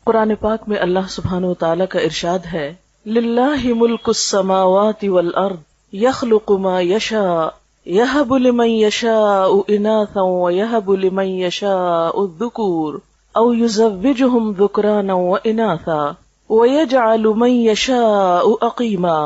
قرآن پاک میں اللہ سبحانہ وتعالی کا ارشاد ہے، للہ ملک السماوات والارض یخلق ما یشاء یہب لمن یشاء اناثا ویہب لمن یشاء الذکور او یزوجہم ذکرانا واناثا ویجعل من یشاء عقیما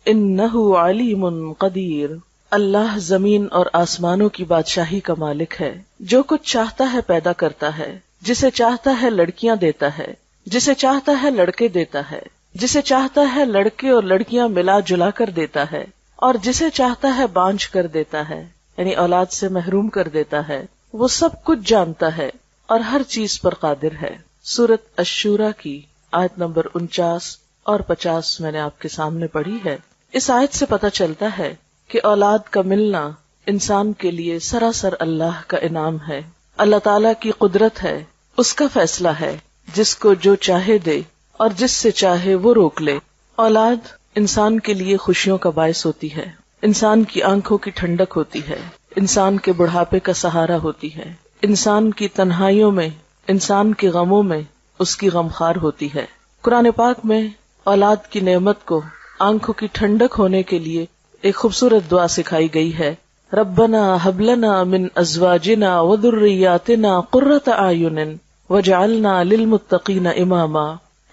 انہ علیم قدیر۔ اللہ زمین اور آسمانوں کی بادشاہی کا مالک ہے، جو کچھ چاہتا ہے پیدا کرتا ہے، جسے چاہتا ہے لڑکیاں دیتا ہے، جسے چاہتا ہے لڑکے دیتا ہے، جسے چاہتا ہے لڑکے اور لڑکیاں ملا جلا کر دیتا ہے، اور جسے چاہتا ہے بانجھ کر دیتا ہے، یعنی اولاد سے محروم کر دیتا ہے۔ وہ سب کچھ جانتا ہے اور ہر چیز پر قادر ہے۔ سورۃ الشورى کی آیت نمبر 49 اور 50 میں نے آپ کے سامنے پڑھی ہے۔ اس آیت سے پتہ چلتا ہے کہ اولاد کا ملنا انسان کے لیے سراسر اللہ کا انعام ہے، اللہ تعالیٰ کی قدرت ہے، اس کا فیصلہ ہے، جس کو جو چاہے دے اور جس سے چاہے وہ روک لے۔ اولاد انسان کے لیے خوشیوں کا باعث ہوتی ہے، انسان کی آنکھوں کی ٹھنڈک ہوتی ہے، انسان کے بڑھاپے کا سہارا ہوتی ہے، انسان کی تنہائیوں میں، انسان کے غموں میں اس کی غمخوار ہوتی ہے۔ قرآن پاک میں اولاد کی نعمت کو آنکھوں کی ٹھنڈک ہونے کے لیے ایک خوبصورت دعا سکھائی گئی ہے، ربنا ہب لنا من ازواجنا وذریاتنا قرۃ اعین وجعلنا للمتقین اماما۔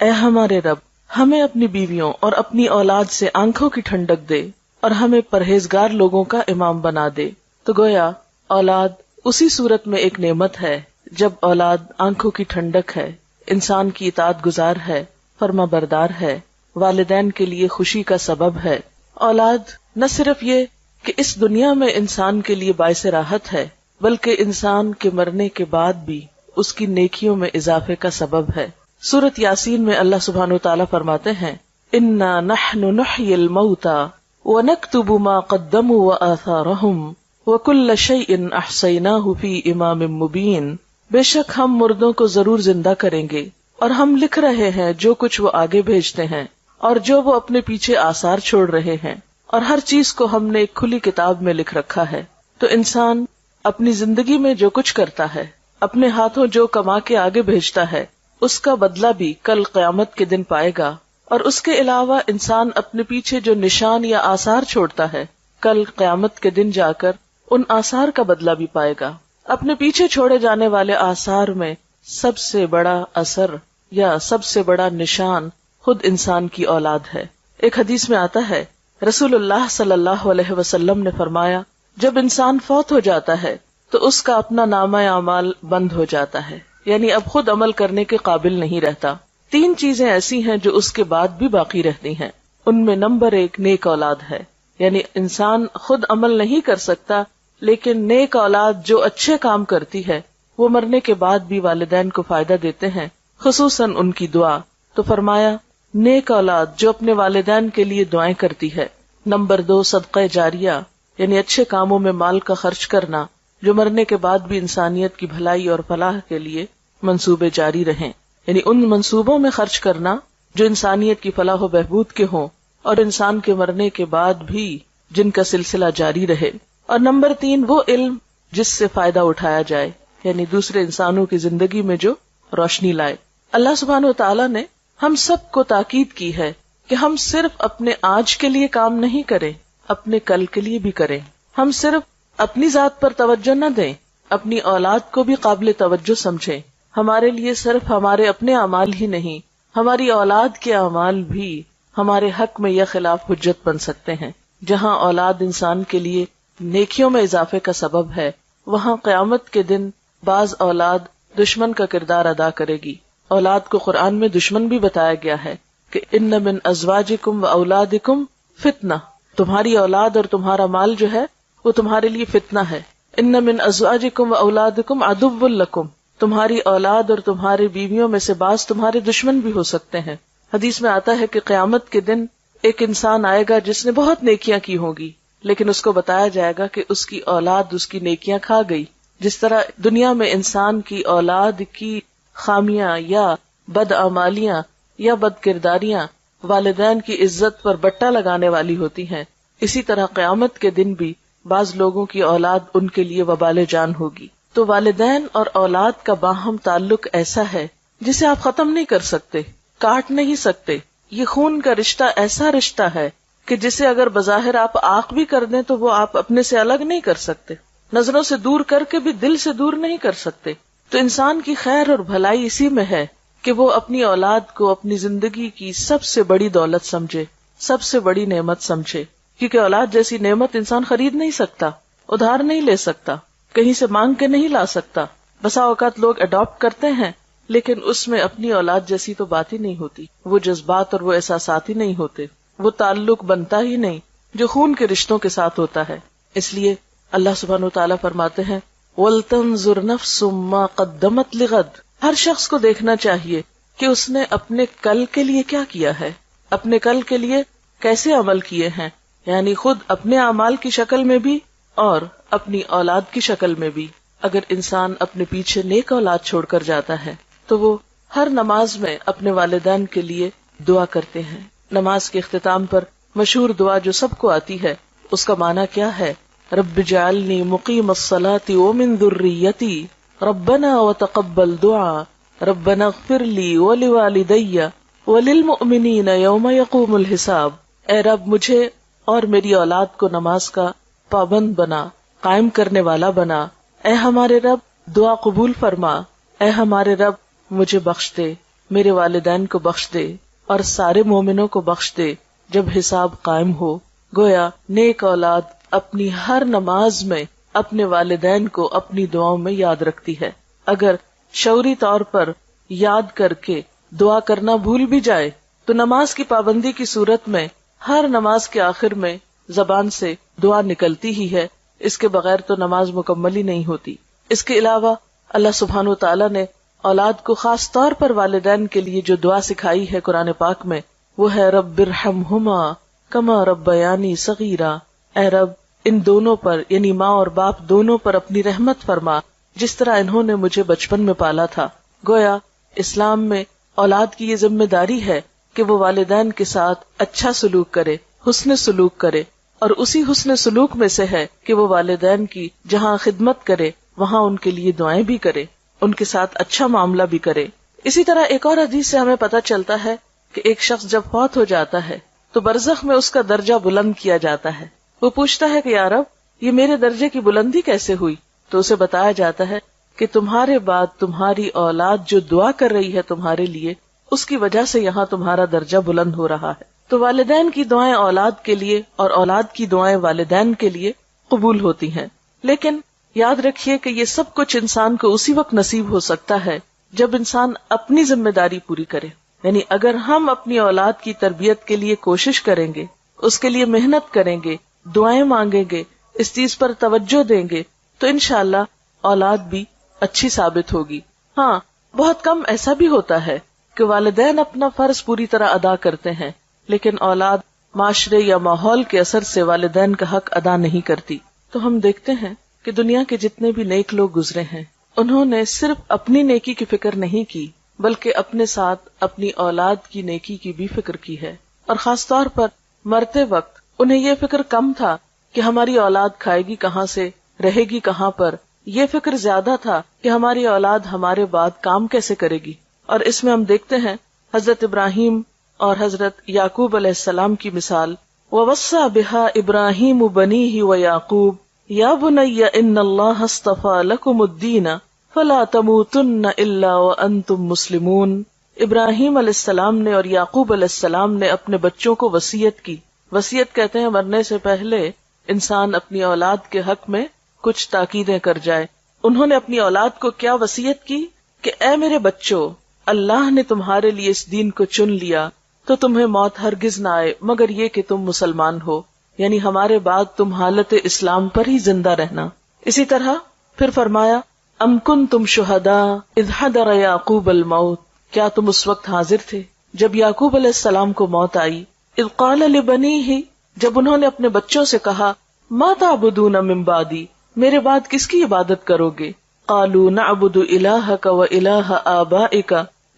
اے ہمارے رب، ہمیں اپنی بیویوں اور اپنی اولاد سے آنکھوں کی ٹھنڈک دے اور ہمیں پرہیزگار لوگوں کا امام بنا دے۔ تو گویا اولاد اسی صورت میں ایک نعمت ہے جب اولاد آنکھوں کی ٹھنڈک ہے، انسان کی اطاعت گزار ہے، فرما بردار ہے، والدین کے لیے خوشی کا سبب ہے۔ اولاد نہ صرف یہ کہ اس دنیا میں انسان کے لیے باعث راحت ہے، بلکہ انسان کے مرنے کے بعد بھی اس کی نیکیوں میں اضافے کا سبب ہے۔ سورۃ یاسین میں اللہ سبحانہ وتعالی فرماتے ہیں، انا نحن نحیی الموتى ونکتب ما قدموا وآثارهم وکل شیء احصیناہ فی امام مبین۔ بے شک ہم مردوں کو ضرور زندہ کریں گے اور ہم لکھ رہے ہیں جو کچھ وہ آگے بھیجتے ہیں اور جو وہ اپنے پیچھے آثار چھوڑ رہے ہیں، اور ہر چیز کو ہم نے ایک کھلی کتاب میں لکھ رکھا ہے۔ تو انسان اپنی زندگی میں جو کچھ کرتا ہے، اپنے ہاتھوں جو کما کے آگے بھیجتا ہے، اس کا بدلہ بھی کل قیامت کے دن پائے گا، اور اس کے علاوہ انسان اپنے پیچھے جو نشان یا آثار چھوڑتا ہے، کل قیامت کے دن جا کر ان آثار کا بدلہ بھی پائے گا۔ اپنے پیچھے چھوڑے جانے والے آثار میں سب سے بڑا اثر یا سب سے بڑا نشان خود انسان کی اولاد ہے۔ ایک حدیث میں آتا ہے، رسول اللہ صلی اللہ علیہ وسلم نے فرمایا، جب انسان فوت ہو جاتا ہے تو اس کا اپنا نامہ اعمال بند ہو جاتا ہے، یعنی اب خود عمل کرنے کے قابل نہیں رہتا۔ 3 چیزیں ایسی ہیں جو اس کے بعد بھی باقی رہتی ہیں، ان میں نمبر 1 نیک اولاد ہے، یعنی انسان خود عمل نہیں کر سکتا، لیکن نیک اولاد جو اچھے کام کرتی ہے وہ مرنے کے بعد بھی والدین کو فائدہ دیتے ہیں، خصوصاً ان کی دعا۔ تو فرمایا نیک اولاد جو اپنے والدین کے لیے دعائیں کرتی ہے۔ نمبر 2 صدقہ جاریہ، یعنی اچھے کاموں میں مال کا خرچ کرنا جو مرنے کے بعد بھی انسانیت کی بھلائی اور فلاح کے لیے منصوبے جاری رہیں، یعنی ان منصوبوں میں خرچ کرنا جو انسانیت کی فلاح و بہبود کے ہوں اور انسان کے مرنے کے بعد بھی جن کا سلسلہ جاری رہے۔ اور نمبر 3 وہ علم جس سے فائدہ اٹھایا جائے، یعنی دوسرے انسانوں کی زندگی میں جو روشنی لائے۔ اللہ سبحانہ وتعالی نے ہم سب کو تاکید کی ہے کہ ہم صرف اپنے آج کے لیے کام نہیں کریں، اپنے کل کے لیے بھی کریں۔ ہم صرف اپنی ذات پر توجہ نہ دیں، اپنی اولاد کو بھی قابل توجہ سمجھیں۔ ہمارے لیے صرف ہمارے اپنے اعمال ہی نہیں، ہماری اولاد کے اعمال بھی ہمارے حق میں یا خلاف حجت بن سکتے ہیں۔ جہاں اولاد انسان کے لیے نیکیوں میں اضافے کا سبب ہے، وہاں قیامت کے دن بعض اولاد دشمن کا کردار ادا کرے گی۔ اولاد کو قرآن میں دشمن بھی بتایا گیا ہے کہ ان من ازواجکم و اولادکم فتنہ، تمہاری اولاد اور تمہارا مال جو ہے وہ تمہارے لیے فتنہ ہے۔ ان من ازواجکم و اولادکم عدو لکم، تمہاری اولاد اور تمہاری بیویوں میں سے بعض تمہارے دشمن بھی ہو سکتے ہیں۔ حدیث میں آتا ہے کہ قیامت کے دن ایک انسان آئے گا جس نے بہت نیکیاں کی ہوں گی، لیکن اس کو بتایا جائے گا کہ اس کی اولاد اس کی نیکیاں کھا گئی۔ جس طرح دنیا میں انسان کی اولاد کی خامیاں یا بدعمالیاں یا بد کرداریاں والدین کی عزت پر بٹا لگانے والی ہوتی ہیں، اسی طرح قیامت کے دن بھی بعض لوگوں کی اولاد ان کے لیے وبال جان ہوگی۔ تو والدین اور اولاد کا باہم تعلق ایسا ہے جسے آپ ختم نہیں کر سکتے، کاٹ نہیں سکتے. یہ خون کا رشتہ ایسا رشتہ ہے کہ جسے اگر بظاہر آپ آنکھ بھی کر دیں تو وہ آپ اپنے سے الگ نہیں کر سکتے، نظروں سے دور کر کے بھی دل سے دور نہیں کر سکتے. تو انسان کی خیر اور بھلائی اسی میں ہے کہ وہ اپنی اولاد کو اپنی زندگی کی سب سے بڑی دولت سمجھے، سب سے بڑی نعمت سمجھے. کیونکہ اولاد جیسی نعمت انسان خرید نہیں سکتا، ادھار نہیں لے سکتا، کہیں سے مانگ کے نہیں لا سکتا. بسا اوقات لوگ اڈاپٹ کرتے ہیں لیکن اس میں اپنی اولاد جیسی تو بات ہی نہیں ہوتی، وہ جذبات اور وہ احساسات ہی نہیں ہوتے، وہ تعلق بنتا ہی نہیں جو خون کے رشتوں کے ساتھ ہوتا ہے. اس لیے اللہ سبحانہ وتعالیٰ فرماتے ہیں وَلْتَنْظُرْ نَفْسٌ مَا قَدَّمَتْ لِغَدٍ. ہر شخص کو دیکھنا چاہیے کہ اس نے اپنے کل کے لیے کیا کیا ہے، اپنے کل کے لیے کیسے عمل کیے ہیں، یعنی خود اپنے اعمال کی شکل میں بھی اور اپنی اولاد کی شکل میں بھی. اگر انسان اپنے پیچھے نیک اولاد چھوڑ کر جاتا ہے تو وہ ہر نماز میں اپنے والدین کے لیے دعا کرتے ہیں. نماز کے اختتام پر مشہور دعا جو سب کو آتی ہے، اس کا معنی کیا ہے؟ رب اجعلنی مقیم الصلاۃ ومن ذریتی ربنا وتقبل دعاء ربنا اغفر لی ولوالدی وللمؤمنین یوم یقوم الحساب. اے رب مجھے اور میری اولاد کو نماز کا پابند بنا، قائم کرنے والا بنا. اے ہمارے رب دعا قبول فرما. اے ہمارے رب مجھے بخش دے، میرے والدین کو بخش دے اور سارے مومنوں کو بخش دے جب حساب قائم ہو. گویا نیک اولاد اپنی ہر نماز میں اپنے والدین کو اپنی دعاؤں میں یاد رکھتی ہے. اگر شعوری طور پر یاد کر کے دعا کرنا بھول بھی جائے تو نماز کی پابندی کی صورت میں ہر نماز کے آخر میں زبان سے دعا نکلتی ہی ہے، اس کے بغیر تو نماز مکمل ہی نہیں ہوتی. اس کے علاوہ اللہ سبحانہ وتعالیٰ نے اولاد کو خاص طور پر والدین کے لیے جو دعا سکھائی ہے قرآن پاک میں، وہ ہے رب ارحمہما کما ربیانی صغیرا. اے رب ان دونوں پر یعنی ماں اور باپ دونوں پر اپنی رحمت فرما جس طرح انہوں نے مجھے بچپن میں پالا تھا. گویا اسلام میں اولاد کی یہ ذمہ داری ہے کہ وہ والدین کے ساتھ اچھا سلوک کرے، حسن سلوک کرے، اور اسی حسن سلوک میں سے ہے کہ وہ والدین کی جہاں خدمت کرے وہاں ان کے لیے دعائیں بھی کرے، ان کے ساتھ اچھا معاملہ بھی کرے. اسی طرح ایک اور حدیث سے ہمیں پتہ چلتا ہے کہ ایک شخص جب فوت ہو جاتا ہے تو برزخ میں اس کا درجہ بلند کیا جاتا ہے. وہ پوچھتا ہے کہ یا رب یہ میرے درجے کی بلندی کیسے ہوئی؟ تو اسے بتایا جاتا ہے کہ تمہارے بعد تمہاری اولاد جو دعا کر رہی ہے تمہارے لیے، اس کی وجہ سے یہاں تمہارا درجہ بلند ہو رہا ہے. تو والدین کی دعائیں اولاد کے لیے اور اولاد کی دعائیں والدین کے لیے قبول ہوتی ہیں. لیکن یاد رکھیے کہ یہ سب کچھ انسان کو اسی وقت نصیب ہو سکتا ہے جب انسان اپنی ذمہ داری پوری کرے. یعنی اگر ہم اپنی اولاد کی تربیت کے لیے کوشش کریں گے، اس کے لیے محنت کریں گے، دعائیں مانگیں گے، اس چیز پر توجہ دیں گے تو انشاءاللہ اولاد بھی اچھی ثابت ہوگی. ہاں، بہت کم ایسا بھی ہوتا ہے کہ والدین اپنا فرض پوری طرح ادا کرتے ہیں لیکن اولاد معاشرے یا ماحول کے اثر سے والدین کا حق ادا نہیں کرتی. تو ہم دیکھتے ہیں کہ دنیا کے جتنے بھی نیک لوگ گزرے ہیں انہوں نے صرف اپنی نیکی کی فکر نہیں کی بلکہ اپنے ساتھ اپنی اولاد کی نیکی کی بھی فکر کی ہے. اور خاص طور پر مرتے وقت انہیں یہ فکر کم تھا کہ ہماری اولاد کھائے گی کہاں سے، رہے گی کہاں پر. یہ فکر زیادہ تھا کہ ہماری اولاد ہمارے بعد کام کیسے کرے گی. اور اس میں ہم دیکھتے ہیں حضرت ابراہیم اور حضرت یعقوب علیہ السلام کی مثال. وَوَصَّى بِهَا إِبْرَاهِيمُ بَنِيهِ وَيَعْقُوبُ يَا بُنَيَّ إِنَّ اللَّهَ اصْطَفَى لَكُمُ الدِّينَ فَلَا تَمُوتُنَّ إِلَّا وَأَنْتُمْ مُسْلِمُونَ. ابراہیم علیہ السلام نے اور یعقوب علیہ السلام نے اپنے بچوں کو وصیت کی. وصیت کہتے ہیں مرنے سے پہلے انسان اپنی اولاد کے حق میں کچھ تاکیدیں کر جائے. انہوں نے اپنی اولاد کو کیا وصیت کی کہ اے میرے بچوں، اللہ نے تمہارے لیے اس دین کو چن لیا تو تمہیں موت ہرگز نہ آئے مگر یہ کہ تم مسلمان ہو، یعنی ہمارے بعد تم حالت اسلام پر ہی زندہ رہنا. اسی طرح پھر فرمایا ام کنتم شہداء اذ حضر یعقوب الموت. کیا تم اس وقت حاضر تھے جب یعقوب علیہ السلام کو موت آئی. اذ قال لبنیہ، جب انہوں نے اپنے بچوں سے کہا ما تعبدون من بعدی، میرے بعد کس کی عبادت کرو گے. قالوا نعبد الہک و الہ آبائک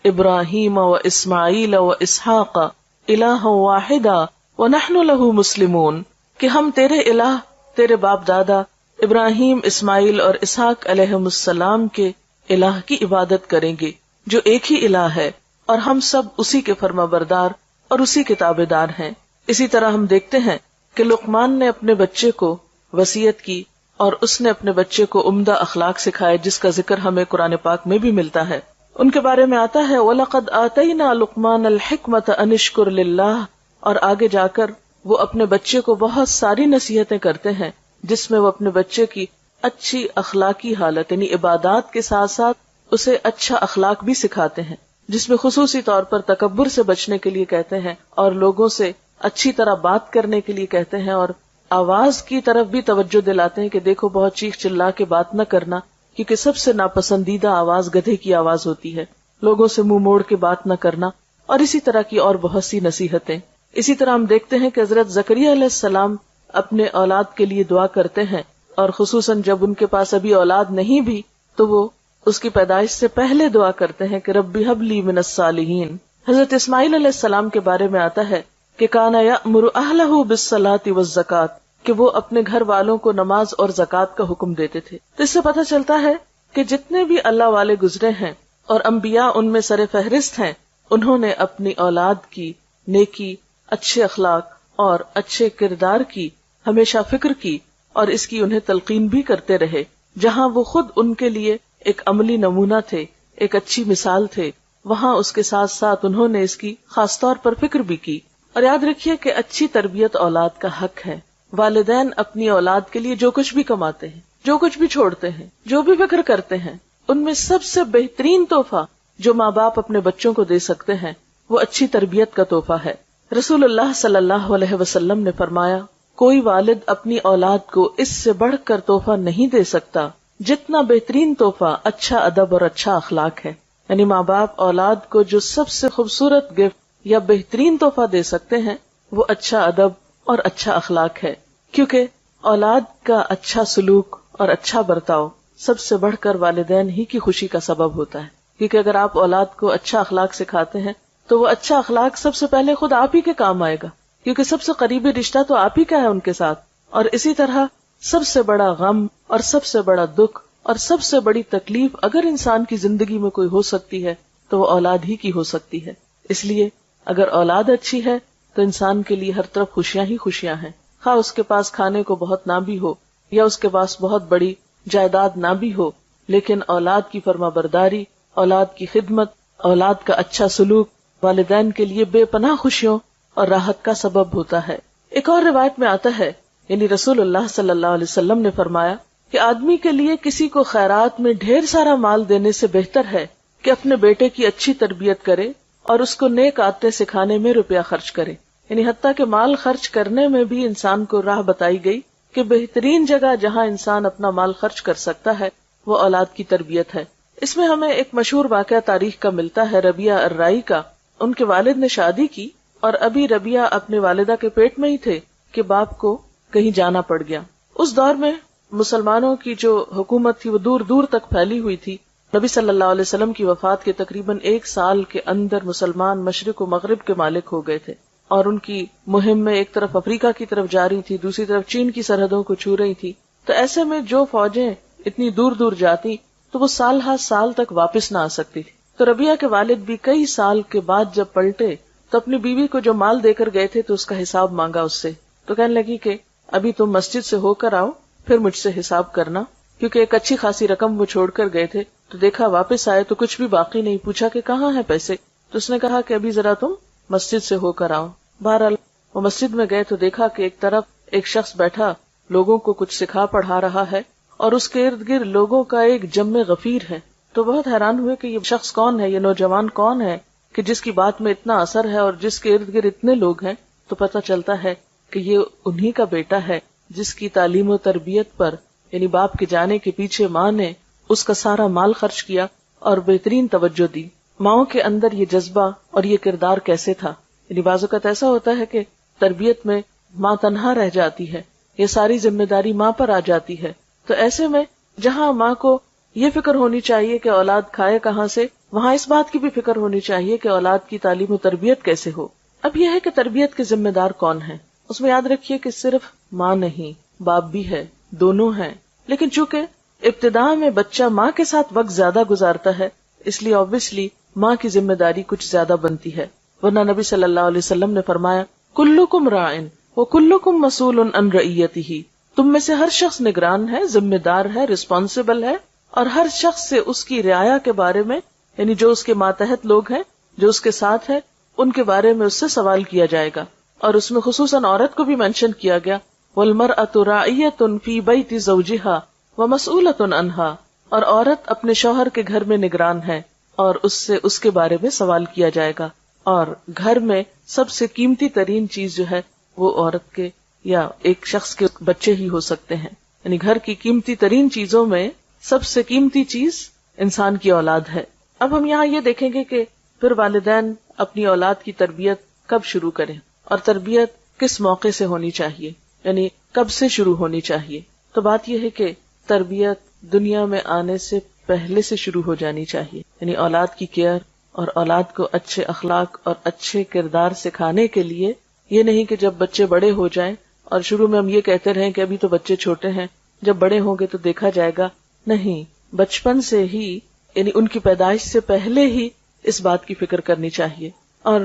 ابراہیم و اسماعیل و اسحاق الہا واحدا ونحن لہ مسلمون، کہ ہم تیرے الہ، تیرے باپ دادا ابراہیم، اسماعیل اور اسحاق علیہم السلام کے الہ کی عبادت کریں گے جو ایک ہی الہ ہے اور ہم سب اسی کے فرما بردار اور اسی کے تابعدار ہیں۔ اسی طرح ہم دیکھتے ہیں کہ لقمان نے اپنے بچے کو وصیت کی اور اس نے اپنے بچے کو عمدہ اخلاق سکھائے، جس کا ذکر ہمیں قرآن پاک میں بھی ملتا ہے۔ ان کے بارے میں آتا ہے وَلَقَدْ آتَيْنَا لُقْمَانَ الْحِكْمَةَ أَنِ اشْكُرْ لِلَّهِ، اور آگے جا کر وہ اپنے بچے کو بہت ساری نصیحتیں کرتے ہیں جس میں وہ اپنے بچے کی اچھی اخلاقی حالت یعنی عبادات کے ساتھ ساتھ اسے اچھا اخلاق بھی سکھاتے ہیں، جس میں خصوصی طور پر تکبر سے بچنے کے لیے کہتے ہیں اور لوگوں سے اچھی طرح بات کرنے کے لیے کہتے ہیں، اور آواز کی طرف بھی توجہ دلاتے ہیں کہ دیکھو بہت چیخ چلا کے بات نہ کرنا، کیونکہ سب سے ناپسندیدہ آواز گدھے کی آواز ہوتی ہے، لوگوں سے منہ موڑ کے بات نہ کرنا، اور اسی طرح کی اور بہت سی نصیحتیں۔ اسی طرح ہم دیکھتے ہیں کہ حضرت زکریا علیہ السلام اپنے اولاد کے لیے دعا کرتے ہیں، اور خصوصاً جب ان کے پاس ابھی اولاد نہیں بھی تو وہ اس کی پیدائش سے پہلے دعا کرتے ہیں کہ ربی ہب لی من الصالحین۔ حضرت اسماعیل علیہ السلام کے بارے میں آتا ہے کہ کان یأمر اہلہ بالصلاۃ والزکاۃ، کہ وہ اپنے گھر والوں کو نماز اور زکوٰۃ کا حکم دیتے تھے۔ تو اس سے پتہ چلتا ہے کہ جتنے بھی اللہ والے گزرے ہیں اور انبیاء ان میں سر فہرست ہیں، انہوں نے اپنی اولاد کی نیکی، اچھے اخلاق اور اچھے کردار کی ہمیشہ فکر کی، اور اس کی انہیں تلقین بھی کرتے رہے۔ جہاں وہ خود ان کے لیے ایک عملی نمونہ تھے، ایک اچھی مثال تھے، وہاں اس کے ساتھ ساتھ انہوں نے اس کی خاص طور پر فکر بھی کی۔ اور یاد رکھیے کہ اچھی تربیت اولاد کا حق ہے۔ والدین اپنی اولاد کے لیے جو کچھ بھی کماتے ہیں، جو کچھ بھی چھوڑتے ہیں، جو بھی فکر کرتے ہیں، ان میں سب سے بہترین تحفہ جو ماں باپ اپنے بچوں کو دے سکتے ہیں وہ اچھی تربیت کا تحفہ ہے۔ رسول اللہ صلی اللہ علیہ وسلم نے فرمایا، کوئی والد اپنی اولاد کو اس سے بڑھ کر تحفہ نہیں دے سکتا جتنا بہترین تحفہ اچھا ادب اور اچھا اخلاق ہے۔ یعنی ماں باپ اولاد کو جو سب سے خوبصورت گفٹ یا بہترین تحفہ دے سکتے ہیں وہ اچھا ادب اور اچھا اخلاق ہے، کیونکہ اولاد کا اچھا سلوک اور اچھا برتاؤ سب سے بڑھ کر والدین ہی کی خوشی کا سبب ہوتا ہے۔ کیونکہ اگر آپ اولاد کو اچھا اخلاق سکھاتے ہیں تو وہ اچھا اخلاق سب سے پہلے خود آپ ہی کے کام آئے گا، کیونکہ سب سے قریبی رشتہ تو آپ ہی کا ہے ان کے ساتھ۔ اور اسی طرح سب سے بڑا غم اور سب سے بڑا دکھ اور سب سے بڑی تکلیف اگر انسان کی زندگی میں کوئی ہو سکتی ہے تو وہ اولاد ہی کی ہو سکتی ہے۔ اس لیے اگر اولاد اچھی ہے تو انسان کے لیے ہر طرف خوشیاں ہی خوشیاں ہیں، خواہ اس کے پاس کھانے کو بہت نہ بھی ہو یا اس کے پاس بہت بڑی جائیداد نہ بھی ہو، لیکن اولاد کی فرما برداری، اولاد کی خدمت، اولاد کا اچھا سلوک والدین کے لیے بے پناہ خوشیوں اور راحت کا سبب ہوتا ہے۔ ایک اور روایت میں آتا ہے، یعنی رسول اللہ صلی اللہ علیہ وسلم نے فرمایا کہ آدمی کے لیے کسی کو خیرات میں ڈھیر سارا مال دینے سے بہتر ہے کہ اپنے بیٹے کی اچھی تربیت کرے اور اس کو نیک عادتیں سکھانے میں روپیہ خرچ کرے۔ یعنی حتیٰ کہ مال خرچ کرنے میں بھی انسان کو راہ بتائی گئی کہ بہترین جگہ جہاں انسان اپنا مال خرچ کر سکتا ہے وہ اولاد کی تربیت ہے۔ اس میں ہمیں ایک مشہور واقعہ تاریخ کا ملتا ہے ربیہ الرائی کا۔ ان کے والد نے شادی کی اور ابھی ربیہ اپنے والدہ کے پیٹ میں ہی تھے کہ باپ کو کہیں جانا پڑ گیا۔ اس دور میں مسلمانوں کی جو حکومت تھی وہ دور دور تک پھیلی ہوئی تھی۔ نبی صلی اللہ علیہ وسلم کی وفات کے تقریباً 1 سال کے اندر مسلمان مشرق و مغرب کے مالک ہو گئے تھے، اور ان کی مہم میں ایک طرف افریقہ کی طرف جا رہی تھی، دوسری طرف چین کی سرحدوں کو چھو رہی تھی۔ تو ایسے میں جو فوجیں اتنی دور دور جاتی تو وہ سال ہر سال تک واپس نہ آ سکتی تھی۔ تو ربیہ کے والد بھی کئی سال کے بعد جب پلٹے تو اپنی بیوی کو جو مال دے کر گئے تھے تو اس کا حساب مانگا اس سے۔ تو کہنے لگی کہ ابھی تم مسجد سے ہو کر آؤ پھر مجھ سے حساب کرنا، کیونکہ ایک اچھی خاصی رقم وہ چھوڑ کر گئے تھے۔ تو دیکھا واپس آئے تو کچھ بھی باقی نہیں، پوچھا کہ کہاں ہیں پیسے، تو اس نے کہا کہ ابھی ذرا تم مسجد سے ہو کر آؤ۔ بہرحال وہ مسجد میں گئے تو دیکھا کہ ایک طرف ایک شخص بیٹھا لوگوں کو کچھ سکھا پڑھا رہا ہے اور اس کے ارد گرد لوگوں کا ایک جم غفیر ہے۔ تو بہت حیران ہوئے کہ یہ شخص کون ہے، یہ نوجوان کون ہے کہ جس کی بات میں اتنا اثر ہے اور جس کے ارد گرد اتنے لوگ ہیں۔ تو پتہ چلتا ہے کہ یہ انہی کا بیٹا ہے جس کی تعلیم و تربیت پر یعنی باپ کے جانے کے پیچھے ماں نے اس کا سارا مال خرچ کیا اور بہترین توجہ دی۔ ماؤں کے اندر یہ جذبہ اور یہ کردار کیسے تھا؟ یعنی بعض اوقات ایسا ہوتا ہے کہ تربیت میں ماں تنہا رہ جاتی ہے، یہ ساری ذمہ داری ماں پر آ جاتی ہے۔ تو ایسے میں جہاں ماں کو یہ فکر ہونی چاہیے کہ اولاد کھائے کہاں سے، وہاں اس بات کی بھی فکر ہونی چاہیے کہ اولاد کی تعلیم و تربیت کیسے ہو۔ اب یہ ہے کہ تربیت کے ذمہ دار کون ہیں، اس میں یاد رکھیے کہ صرف ماں نہیں، باپ بھی ہے، دونوں ہیں۔ لیکن چونکہ ابتدا میں بچہ ماں کے ساتھ وقت زیادہ گزارتا ہے اس لیے obviously ماں کی ذمہ داری کچھ زیادہ بنتی ہے. ورنہ نبی صلی اللہ علیہ وسلم نے فرمایا کلکم راعٍ وکلکم مسئول عن رعیتہ، تم میں سے ہر شخص نگران ہے، ذمہ دار ہے، رسپانسبل ہے، اور ہر شخص سے اس کی رعایا کے بارے میں، یعنی جو اس کے ماتحت لوگ ہیں، جو اس کے ساتھ ہیں، ان کے بارے میں اس سے سوال کیا جائے گا. اور اس میں خصوصاً عورت کو بھی مینشن کیا گیا وَالْمَرْأَةُ رَاعِيَةٌ فِي بَيْتِ زَوْجِهَا وَمَسْئُولَةٌ عَنْهَا، اور عورت اپنے شوہر کے گھر میں نگران ہے اور اس سے اس کے بارے میں سوال کیا جائے گا. اور گھر میں سب سے قیمتی ترین چیز جو ہے وہ عورت کے یا ایک شخص کے بچے ہی ہو سکتے ہیں. یعنی گھر کی قیمتی ترین چیزوں میں سب سے قیمتی چیز انسان کی اولاد ہے. اب ہم یہاں یہ دیکھیں گے کہ پھر والدین اپنی اولاد کی تربیت کب شروع کریں اور تربیت کس موقع سے ہونی چاہیے، یعنی کب سے شروع ہونی چاہیے. تو بات یہ ہے کہ تربیت دنیا میں آنے سے پہلے سے شروع ہو جانی چاہیے. یعنی اولاد کی کیئر اور اولاد کو اچھے اخلاق اور اچھے کردار سکھانے کے لیے یہ نہیں کہ جب بچے بڑے ہو جائیں اور شروع میں ہم یہ کہتے رہیں کہ ابھی تو بچے چھوٹے ہیں، جب بڑے ہوں گے تو دیکھا جائے گا. نہیں، بچپن سے ہی، یعنی ان کی پیدائش سے پہلے ہی اس بات کی فکر کرنی چاہیے. اور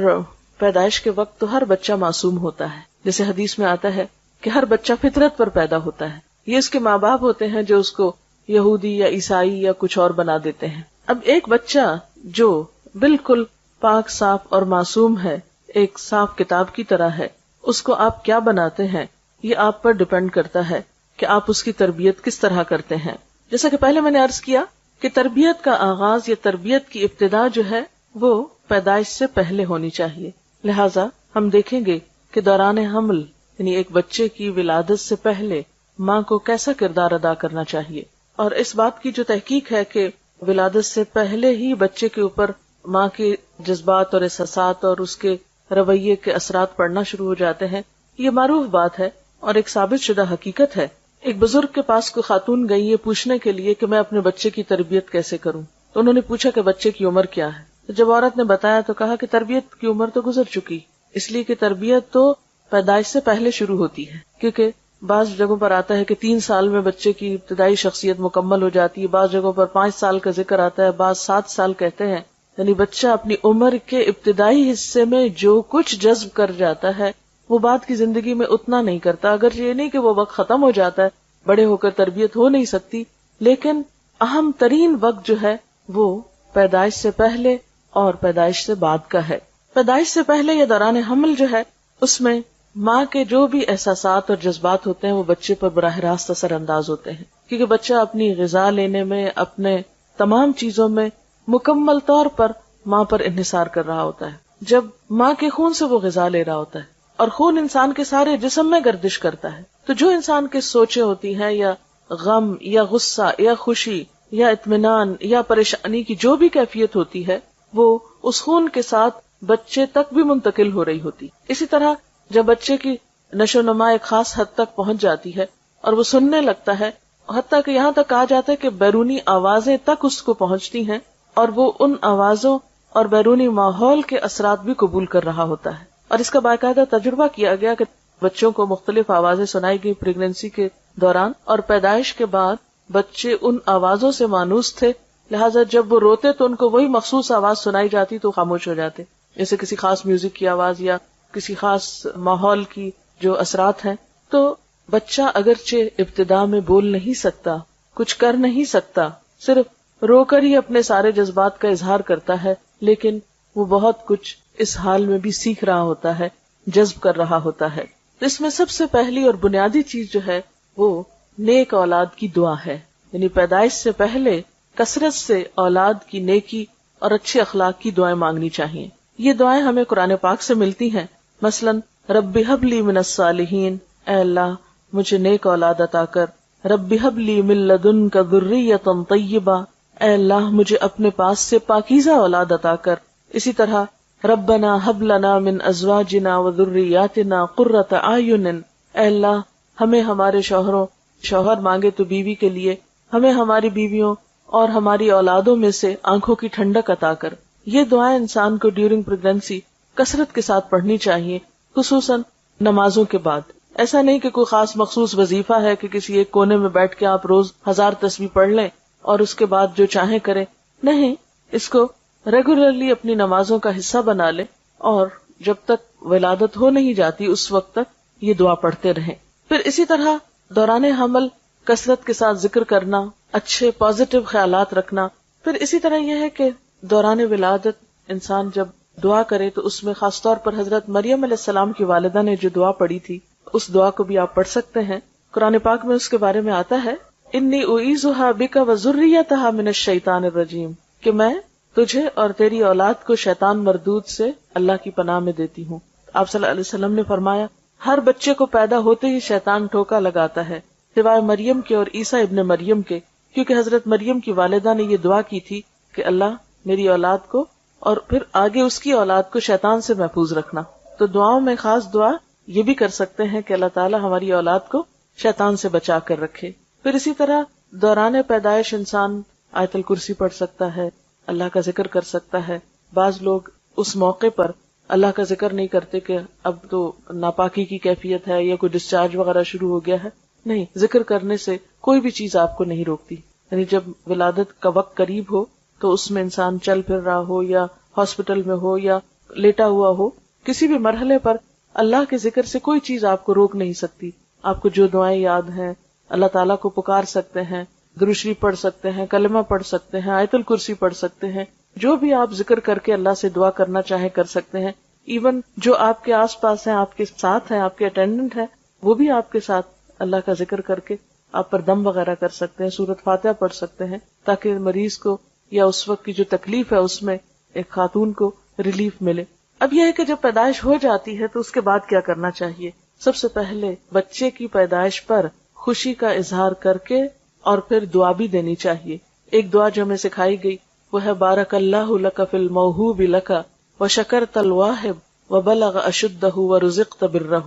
پیدائش کے وقت تو ہر بچہ معصوم ہوتا ہے، جیسے حدیث میں آتا ہے کہ ہر بچہ فطرت پر پیدا ہوتا ہے. یہ اس کے ماں باپ ہوتے ہیں جو اس کو یہودی یا عیسائی یا کچھ اور بنا دیتے ہیں. اب ایک بچہ جو بالکل پاک صاف اور معصوم ہے، ایک صاف کتاب کی طرح ہے، اس کو آپ کیا بناتے ہیں یہ آپ پر ڈیپینڈ کرتا ہے کہ آپ اس کی تربیت کس طرح کرتے ہیں. جیسا کہ پہلے میں نے عرض کیا کہ تربیت کا آغاز یا تربیت کی ابتدا جو ہے وہ پیدائش سے پہلے ہونی چاہیے. لہٰذا ہم دیکھیں گے کہ دوران حمل، یعنی ایک بچے کی ولادت سے پہلے ماں کو کیسا کردار ادا کرنا چاہیے. اور اس بات کی جو تحقیق ہے کہ ولادت سے پہلے ہی بچے کے اوپر ماں کے جذبات اور احساسات اور اس کے رویے کے اثرات پڑنا شروع ہو جاتے ہیں، یہ معروف بات ہے اور ایک ثابت شدہ حقیقت ہے. ایک بزرگ کے پاس کوئی خاتون گئی یہ پوچھنے کے لیے کہ میں اپنے بچے کی تربیت کیسے کروں. تو انہوں نے پوچھا کہ بچے کی عمر کیا ہے. تو جب عورت نے بتایا تو کہا کہ تربیت کی عمر تو گزر چکی، اس لیے کہ تربیت تو پیدائش سے پہلے شروع ہوتی ہے. کیونکہ بعض جگہوں پر آتا ہے کہ 3 سال میں بچے کی ابتدائی شخصیت مکمل ہو جاتی ہے، بعض جگہوں پر 5 سال کا ذکر آتا ہے، بعض 7 سال کہتے ہیں. یعنی بچہ اپنی عمر کے ابتدائی حصے میں جو کچھ جذب کر جاتا ہے وہ بعد کی زندگی میں اتنا نہیں کرتا. اگر یہ نہیں کہ وہ وقت ختم ہو جاتا ہے، بڑے ہو کر تربیت ہو نہیں سکتی، لیکن اہم ترین وقت جو ہے وہ پیدائش سے پہلے اور پیدائش سے بعد کا ہے. پیدائش سے پہلے یا دوران حمل جو ہے اس میں ماں کے جو بھی احساسات اور جذبات ہوتے ہیں وہ بچے پر براہ راست اثر انداز ہوتے ہیں، کیونکہ بچہ اپنی غذا لینے میں، اپنے تمام چیزوں میں مکمل طور پر ماں پر انحصار کر رہا ہوتا ہے. جب ماں کے خون سے وہ غذا لے رہا ہوتا ہے اور خون انسان کے سارے جسم میں گردش کرتا ہے، تو جو انسان کی سوچیں ہوتی ہیں یا غم یا غصہ یا خوشی یا اطمینان یا پریشانی کی جو بھی کیفیت ہوتی ہے وہ اس خون کے ساتھ بچے تک بھی منتقل ہو رہی ہوتی. اسی طرح جب بچے کی نشو و نما ایک خاص حد تک پہنچ جاتی ہے اور وہ سننے لگتا ہے، حتیٰ کہ یہاں تک کہا جاتا ہے کہ بیرونی آوازیں تک اس کو پہنچتی ہیں اور وہ ان آوازوں اور بیرونی ماحول کے اثرات بھی قبول کر رہا ہوتا ہے. اور اس کا باقاعدہ تجربہ کیا گیا کہ بچوں کو مختلف آوازیں سنائی گئی پریگنینسی کے دوران، اور پیدائش کے بعد بچے ان آوازوں سے مانوس تھے، لہٰذا جب وہ روتے تو ان کو وہی مخصوص آواز سنائی جاتی تو خاموش ہو جاتے، جیسے کسی خاص میوزک کی آواز یا کسی خاص ماحول کی جو اثرات ہیں. تو بچہ اگرچہ ابتدا میں بول نہیں سکتا، کچھ کر نہیں سکتا، صرف رو کر ہی اپنے سارے جذبات کا اظہار کرتا ہے، لیکن وہ بہت کچھ اس حال میں بھی سیکھ رہا ہوتا ہے، جذب کر رہا ہوتا ہے. اس میں سب سے پہلی اور بنیادی چیز جو ہے وہ نیک اولاد کی دعا ہے. یعنی پیدائش سے پہلے کثرت سے اولاد کی نیکی اور اچھے اخلاق کی دعائیں مانگنی چاہیے. یہ دعائیں ہمیں قرآن پاک سے ملتی ہیں. مثلاً رب ہب لی من الصالحین، اے اللہ مجھے نیک اولاد عطا کر. رب ہب لی من لدنک ذریۃ طیبہ، اے اللہ مجھے اپنے پاس سے پاکیزہ اولاد عطا کر. اسی طرح ربنا ہب لنا من ازواجنا وذریاتنا قرۃ اعین، اے اللہ ہمیں ہمارے شوہر مانگے تو بیوی کے لیے، ہمیں ہماری بیویوں اور ہماری اولادوں میں سے آنکھوں کی ٹھنڈک عطا کر. یہ دعائیں انسان کو ڈیورنگ پریگنینسی کثرت کے ساتھ پڑھنی چاہیے، خصوصاً نمازوں کے بعد. ایسا نہیں کہ کوئی خاص مخصوص وظیفہ ہے کہ کسی ایک کونے میں بیٹھ کے آپ روز 1000 تسبیح پڑھ لیں اور اس کے بعد جو چاہیں کریں. نہیں، اس کو ریگولرلی اپنی نمازوں کا حصہ بنا لیں، اور جب تک ولادت ہو نہیں جاتی اس وقت تک یہ دعا پڑھتے رہیں. پھر اسی طرح دوران حمل کثرت کے ساتھ ذکر کرنا، اچھے پازیٹیو خیالات رکھنا. پھر اسی طرح یہ ہے کہ دوران ولادت انسان جب دعا کرے تو اس میں خاص طور پر حضرت مریم علیہ السلام کی والدہ نے جو دعا پڑھی تھی اس دعا کو بھی آپ پڑھ سکتے ہیں. قرآن پاک میں اس کے بارے میں آتا ہے انی اعیذھا بک وذریتھا من الشیطان الرجیم، کہ میں تجھے اور تیری اولاد کو شیطان مردود سے اللہ کی پناہ میں دیتی ہوں. آپ صلی اللہ علیہ وسلم نے فرمایا ہر بچے کو پیدا ہوتے ہی شیطان ٹھوکا لگاتا ہے سوائے مریم کے اور عیسیٰ ابن مریم کے، کیونکہ حضرت مریم کی والدہ نے یہ دعا کی تھی کہ اللہ میری اولاد کو اور پھر آگے اس کی اولاد کو شیطان سے محفوظ رکھنا. تو دعاؤں میں خاص دعا یہ بھی کر سکتے ہیں کہ اللہ تعالیٰ ہماری اولاد کو شیطان سے بچا کر رکھے. پھر اسی طرح دوران پیدائش انسان آیت الکرسی پڑھ سکتا ہے، اللہ کا ذکر کر سکتا ہے. بعض لوگ اس موقع پر اللہ کا ذکر نہیں کرتے کہ اب تو ناپاکی کی کیفیت ہے یا کوئی ڈسچارج وغیرہ شروع ہو گیا ہے. نہیں، ذکر کرنے سے کوئی بھی چیز آپ کو نہیں روکتی. یعنی جب ولادت کا وقت قریب ہو تو اس میں انسان چل پھر رہا ہو یا ہاسپٹل میں ہو یا لیٹا ہوا ہو، کسی بھی مرحلے پر اللہ کے ذکر سے کوئی چیز آپ کو روک نہیں سکتی. آپ کو جو دعائیں یاد ہیں اللہ تعالیٰ کو پکار سکتے ہیں، درود شریف پڑھ سکتے ہیں، کلمہ پڑھ سکتے ہیں، آیت الکرسی پڑھ سکتے ہیں، جو بھی آپ ذکر کر کے اللہ سے دعا کرنا چاہیں کر سکتے ہیں. ایون جو آپ کے آس پاس ہیں، آپ کے ساتھ ہیں، آپ کے اٹینڈنٹ ہیں، وہ بھی آپ کے ساتھ اللہ کا ذکر کر کے آپ پر دم وغیرہ کر سکتے ہیں، سورۃ فاتحہ پڑھ سکتے ہیں، تاکہ مریض کو یا اس وقت کی جو تکلیف ہے اس میں ایک خاتون کو ریلیف ملے. اب یہ ہے کہ جب پیدائش ہو جاتی ہے تو اس کے بعد کیا کرنا چاہیے. سب سے پہلے بچے کی پیدائش پر خوشی کا اظہار کر کے اور پھر دعا بھی دینی چاہیے. ایک دعا جو ہمیں سکھائی گئی وہ ہے بارک اللہ لک فی الموہوب لک وشکرت الواہب وبلغ اشدہ ورزقت برہ.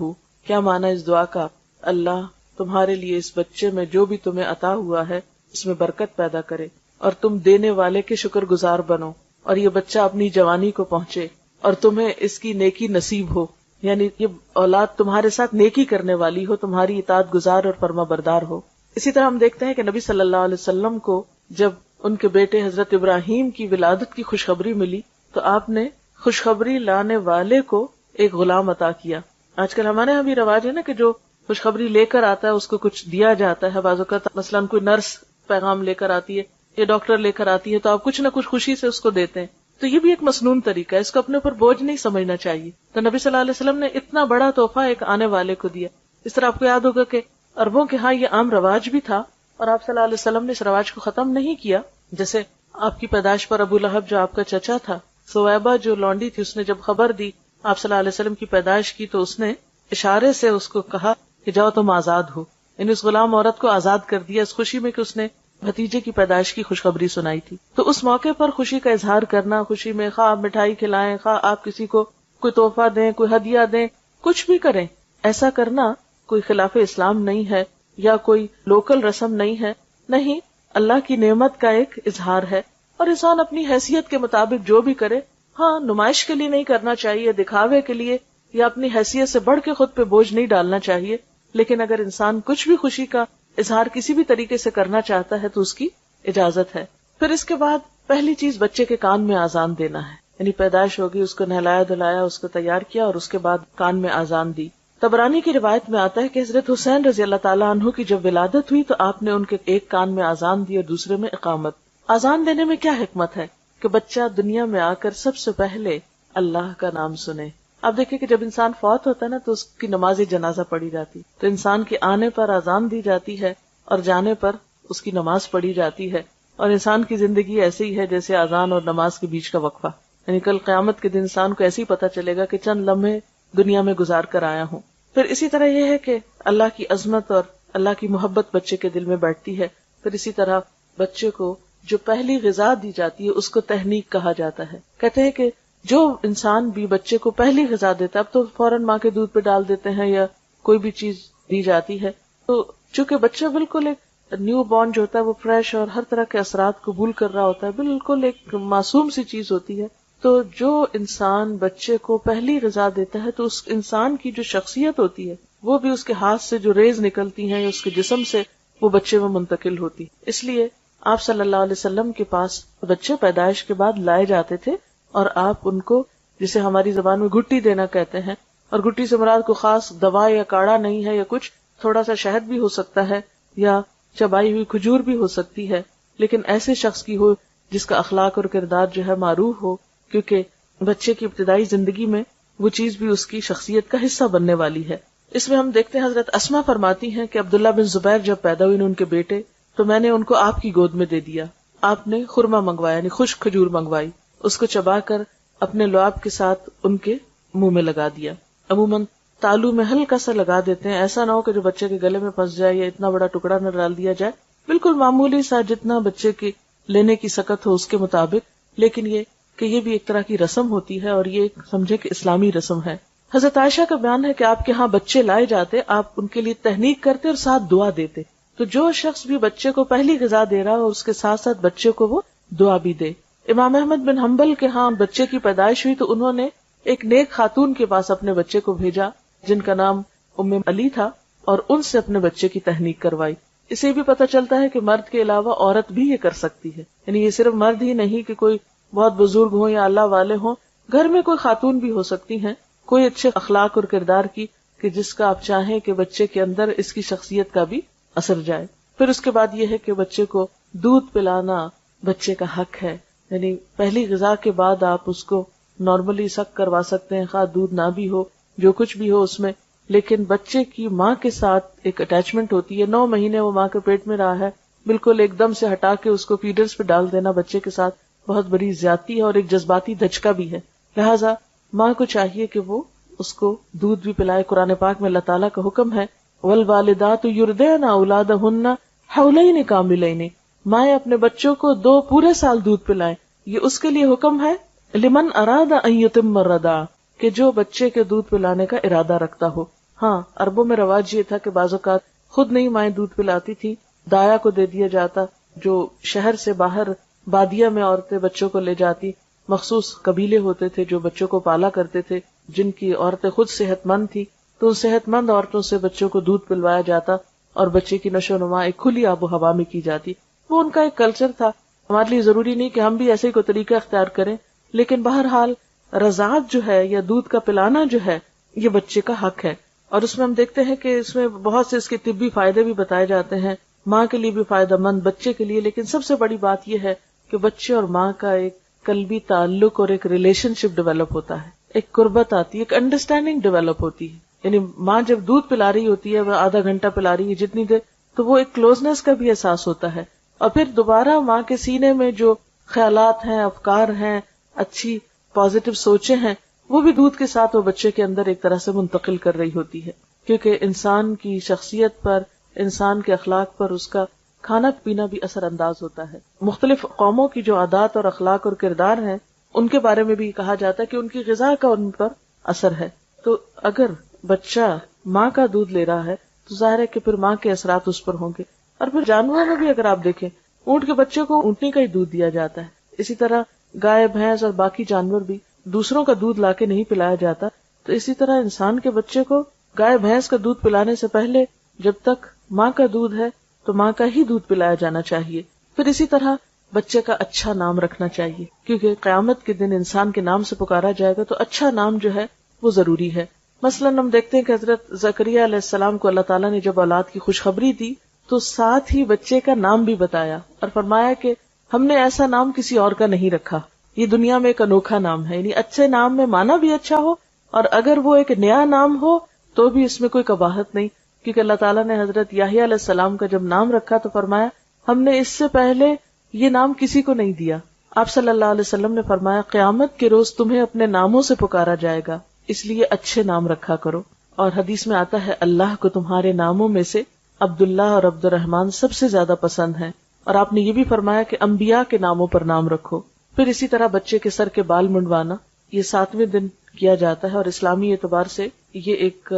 کیا معنی اس دعا کا؟ اللہ تمہارے لیے اس بچے میں جو بھی تمہیں عطا ہوا ہے اس میں برکت پیدا کرے اور تم دینے والے کے شکر گزار بنو، اور یہ بچہ اپنی جوانی کو پہنچے اور تمہیں اس کی نیکی نصیب ہو. یعنی یہ اولاد تمہارے ساتھ نیکی کرنے والی ہو، تمہاری اطاعت گزار اور فرما بردار ہو. اسی طرح ہم دیکھتے ہیں کہ نبی صلی اللہ علیہ وسلم کو جب ان کے بیٹے حضرت ابراہیم کی ولادت کی خوشخبری ملی تو آپ نے خوشخبری لانے والے کو ایک غلام عطا کیا. آج کل ہمارے یہاں بھی رواج ہے نا کہ جو خوشخبری لے کر آتا ہے اس کو کچھ دیا جاتا ہے. بعض اوقات مثلاً کوئی نرس پیغام لے کر آتی ہے یا ڈاکٹر لے کر آتی ہے تو آپ کچھ نہ کچھ خوشی سے اس کو دیتے ہیں. تو یہ بھی ایک مسنون طریقہ ہے، اس کو اپنے اوپر بوجھ نہیں سمجھنا چاہیے. تو نبی صلی اللہ علیہ وسلم نے اتنا بڑا تحفہ ایک آنے والے کو دیا. اس طرح آپ کو یاد ہوگا کہ عربوں کے ہاں یہ عام رواج بھی تھا اور آپ صلی اللہ علیہ وسلم نے اس رواج کو ختم نہیں کیا. جیسے آپ کی پیدائش پر ابو لہب جو آپ کا چچا تھا، سویبہ جو لونڈی تھی، اس نے جب خبر دی آپ صلی اللہ علیہ وسلم کی پیدائش کی تو اس نے اشارے سے اس کو کہا کہ جاؤ تم آزاد ہو. یعنی اس غلام عورت کو آزاد کر دیا اس خوشی میں کہ اس نے بھتیجے کی پیدائش کی خوشخبری سنائی تھی. تو اس موقع پر خوشی کا اظہار کرنا، خوشی میں خواہ آپ مٹھائی کھلائیں، خواہ آپ کسی کو کوئی تحفہ دیں، کوئی ہدیہ دیں، کچھ بھی کریں، ایسا کرنا کوئی خلاف اسلام نہیں ہے یا کوئی لوکل رسم نہیں ہے. نہیں، اللہ کی نعمت کا ایک اظہار ہے اور انسان اپنی حیثیت کے مطابق جو بھی کرے. ہاں، نمائش کے لیے نہیں کرنا چاہیے، دکھاوے کے لیے یا اپنی حیثیت سے بڑھ کے خود پہ بوجھ نہیں ڈالنا چاہیے. لیکن اگر انسان کچھ بھی خوشی کا اظہار کسی بھی طریقے سے کرنا چاہتا ہے تو اس کی اجازت ہے. پھر اس کے بعد پہلی چیز بچے کے کان میں آذان دینا ہے. یعنی پیدائش ہوگی، اس کو نہلایا دھلایا، اس کو تیار کیا اور اس کے بعد کان میں آذان دی. طبرانی کی روایت میں آتا ہے کہ حضرت حسین رضی اللہ تعالیٰ عنہ کی جب ولادت ہوئی تو آپ نے ان کے ایک کان میں آذان دی اور دوسرے میں اقامت. آذان دینے میں کیا حکمت ہے کہ بچہ دنیا میں آ کر سب سے پہلے اللہ کا نام سنے. آپ دیکھیں کہ جب انسان فوت ہوتا ہے نا تو اس کی نماز جنازہ پڑھی جاتی، تو انسان کے آنے پر آذان دی جاتی ہے اور جانے پر اس کی نماز پڑھی جاتی ہے. اور انسان کی زندگی ایسے ہی ہے جیسے آذان اور نماز کے بیچ کا وقفہ. یعنی کل قیامت کے دن انسان کو ایسے ہی پتہ چلے گا کہ چند لمحے دنیا میں گزار کر آیا ہوں. پھر اسی طرح یہ ہے کہ اللہ کی عظمت اور اللہ کی محبت بچے کے دل میں بیٹھتی ہے. پھر اسی طرح بچے کو جو پہلی غذا دی جاتی ہے اس کو تحنیک کہا جاتا ہے. کہتے ہیں کہ جو انسان بھی بچے کو پہلی غذا دیتا ہے، اب تو فوراً ماں کے دودھ پہ ڈال دیتے ہیں یا کوئی بھی چیز دی جاتی ہے، تو چونکہ بچہ بالکل ایک نیو بورن جو ہوتا ہے وہ فریش اور ہر طرح کے اثرات قبول کر رہا ہوتا ہے، بالکل ایک معصوم سی چیز ہوتی ہے. تو جو انسان بچے کو پہلی غذا دیتا ہے تو اس انسان کی جو شخصیت ہوتی ہے وہ بھی اس کے ہاتھ سے جو ریز نکلتی ہیں یا اس کے جسم سے وہ بچے میں منتقل ہوتی. اس لیے آپ صلی اللہ علیہ وسلم کے پاس بچے پیدائش کے بعد لائے جاتے تھے اور آپ ان کو جسے ہماری زبان میں گھٹی دینا کہتے ہیں، اور گھٹی سے مراد کوئی خاص دوا یا کاڑھا نہیں ہے، یا کچھ تھوڑا سا شہد بھی ہو سکتا ہے یا چبائی ہوئی کھجور بھی ہو سکتی ہے، لیکن ایسے شخص کی ہو جس کا اخلاق اور کردار جو ہے معروف ہو، کیونکہ بچے کی ابتدائی زندگی میں وہ چیز بھی اس کی شخصیت کا حصہ بننے والی ہے۔ اس میں ہم دیکھتے ہیں حضرت اسما فرماتی ہیں کہ عبداللہ بن زبیر جب پیدا ہوئے ان کے بیٹے تو میں نے ان کو آپ کی گود میں دے دیا۔ آپ نے خرما منگوایا، یعنی خشک کھجور منگوائی، اس کو چبا کر اپنے لعاب کے ساتھ ان کے منہ میں لگا دیا۔ عموماً تالو میں ہلکا سا لگا دیتے ہیں، ایسا نہ ہو کہ جو بچے کے گلے میں پھنس جائے یا اتنا بڑا ٹکڑا نہ ڈال دیا جائے، بالکل معمولی سا جتنا بچے کی لینے کی سکت ہو اس کے مطابق، لیکن یہ کہ یہ بھی ایک طرح کی رسم ہوتی ہے اور یہ سمجھے کہ اسلامی رسم ہے۔ حضرت عائشہ کا بیان ہے کہ آپ کے ہاں بچے لائے جاتے، آپ ان کے لیے تہنیک کرتے اور ساتھ دعا دیتے، تو جو شخص بھی بچے کو پہلی غذا دے رہا ہو اس کے ساتھ ساتھ بچے کو وہ دعا بھی دے۔ امام احمد بن حنبل کے ہاں بچے کی پیدائش ہوئی تو انہوں نے ایک نیک خاتون کے پاس اپنے بچے کو بھیجا جن کا نام ام علی تھا، اور ان سے اپنے بچے کی تہنیک کروائی۔ اسے بھی پتہ چلتا ہے کہ مرد کے علاوہ عورت بھی یہ کر سکتی ہے، یعنی یہ صرف مرد ہی نہیں کہ کوئی بہت بزرگ ہوں یا اللہ والے ہوں، گھر میں کوئی خاتون بھی ہو سکتی ہیں کوئی اچھے اخلاق اور کردار کی کہ جس کا آپ چاہیں کہ بچے کے اندر اس کی شخصیت کا بھی اثر جائے۔ پھر اس کے بعد یہ ہے کہ بچے کو دودھ پلانا بچے کا حق ہے، یعنی پہلی غذا کے بعد آپ اس کو نارملی سک کروا سکتے ہیں، خواہ دودھ نہ بھی ہو جو کچھ بھی ہو اس میں، لیکن بچے کی ماں کے ساتھ ایک اٹیچمنٹ ہوتی ہے، 9 مہینے وہ ماں کے پیٹ میں رہا ہے، بالکل ایک دم سے ہٹا کے اس کو فیڈرز پہ ڈال دینا بچے کے ساتھ بہت بڑی زیادتی ہے اور ایک جذباتی دھچکا بھی ہے، لہٰذا ماں کو چاہیے کہ وہ اس کو دودھ بھی پلائے۔ قرآن پاک میں اللہ تعالیٰ کا حکم ہے وَالْوَالِدَاتُ يُرْضِعْنَ أَوْلَادَهُنَّ حَوْلَيْنِ كَامِلَيْنِ، مائیں اپنے بچوں کو 2 پورے سال دودھ پلائیں، یہ اس کے لیے حکم ہے لمن اراد ان یتم الرضاع، کہ جو بچے کے دودھ پلانے کا ارادہ رکھتا ہو۔ ہاں عربوں میں رواج یہ تھا کہ بعض اوقات خود نہیں مائیں دودھ پلاتی تھی، دایا کو دے دیا جاتا، جو شہر سے باہر بادیہ میں عورتیں بچوں کو لے جاتی، مخصوص قبیلے ہوتے تھے جو بچوں کو پالا کرتے تھے جن کی عورتیں خود صحت مند تھی، تو ان صحت مند عورتوں سے بچوں کو دودھ پلوایا جاتا اور بچے کی نشو و نما ایک کھلی آب و ہوا میں کی جاتی۔ وہ ان کا ایک کلچر تھا، ہمارے لیے ضروری نہیں کہ ہم بھی ایسے ہی کوئی طریقہ اختیار کریں، لیکن بہرحال رضاعت جو ہے یا دودھ کا پلانا جو ہے یہ بچے کا حق ہے، اور اس میں ہم دیکھتے ہیں کہ اس میں بہت سے اس کے طبی فائدے بھی بتائے جاتے ہیں، ماں کے لیے بھی فائدہ مند، بچے کے لیے، لیکن سب سے بڑی بات یہ ہے کہ بچے اور ماں کا ایک قلبی تعلق اور ایک ریلیشن شپ ڈیولپ ہوتا ہے، ایک قربت آتی ہے، ایک انڈرسٹینڈنگ ڈیولپ ہوتی ہے، یعنی ماں جب دودھ پلا رہی ہوتی ہے، وہ آدھا گھنٹہ پلا رہی ہے جتنی دیر، تو وہ ایک کلوزنس کا بھی احساس ہوتا ہے، اور پھر دوبارہ ماں کے سینے میں جو خیالات ہیں، افکار ہیں، اچھی پازیٹیو سوچیں ہیں، وہ بھی دودھ کے ساتھ وہ بچے کے اندر ایک طرح سے منتقل کر رہی ہوتی ہے، کیونکہ انسان کی شخصیت پر، انسان کے اخلاق پر اس کا کھانا پینا بھی اثر انداز ہوتا ہے۔ مختلف قوموں کی جو عادات اور اخلاق اور کردار ہیں ان کے بارے میں بھی کہا جاتا ہے کہ ان کی غذا کا ان پر اثر ہے، تو اگر بچہ ماں کا دودھ لے رہا ہے تو ظاہر ہے کہ پھر ماں کے اثرات اس پر ہوں گے۔ اور پھر جانوروں میں بھی اگر آپ دیکھیں، اونٹ کے بچے کو اونٹنی کا ہی دودھ دیا جاتا ہے، اسی طرح گائے، بھینس اور باقی جانور بھی دوسروں کا دودھ لا کے نہیں پلایا جاتا، تو اسی طرح انسان کے بچے کو گائے بھینس کا دودھ پلانے سے پہلے جب تک ماں کا دودھ ہے تو ماں کا ہی دودھ پلایا جانا چاہیے۔ پھر اسی طرح بچے کا اچھا نام رکھنا چاہیے، کیونکہ قیامت کے دن انسان کے نام سے پکارا جائے گا، تو اچھا نام جو ہے وہ ضروری ہے۔ مثلاً ہم دیکھتے ہیں کہ حضرت زکریا علیہ السلام کو اللہ تعالیٰ نے جب اولاد کی خوشخبری دی تو ساتھ ہی بچے کا نام بھی بتایا اور فرمایا کہ ہم نے ایسا نام کسی اور کا نہیں رکھا، یہ دنیا میں ایک انوکھا نام ہے، یعنی اچھے نام میں معنی بھی اچھا ہو، اور اگر وہ ایک نیا نام ہو تو بھی اس میں کوئی قباحت نہیں، کیونکہ اللہ تعالیٰ نے حضرت یحییٰ علیہ السلام کا جب نام رکھا تو فرمایا ہم نے اس سے پہلے یہ نام کسی کو نہیں دیا۔ آپ صلی اللہ علیہ وسلم نے فرمایا قیامت کے روز تمہیں اپنے ناموں سے پکارا جائے گا، اس لیے اچھے نام رکھا کرو۔ اور حدیث میں آتا ہے اللہ کو تمہارے ناموں میں سے عبداللہ اور عبد الرحمن سب سے زیادہ پسند ہیں، اور آپ نے یہ بھی فرمایا کہ انبیاء کے ناموں پر نام رکھو۔ پھر اسی طرح بچے کے سر کے بال منڈوانا یہ 7ویں دن کیا جاتا ہے، اور اسلامی اعتبار سے یہ ایک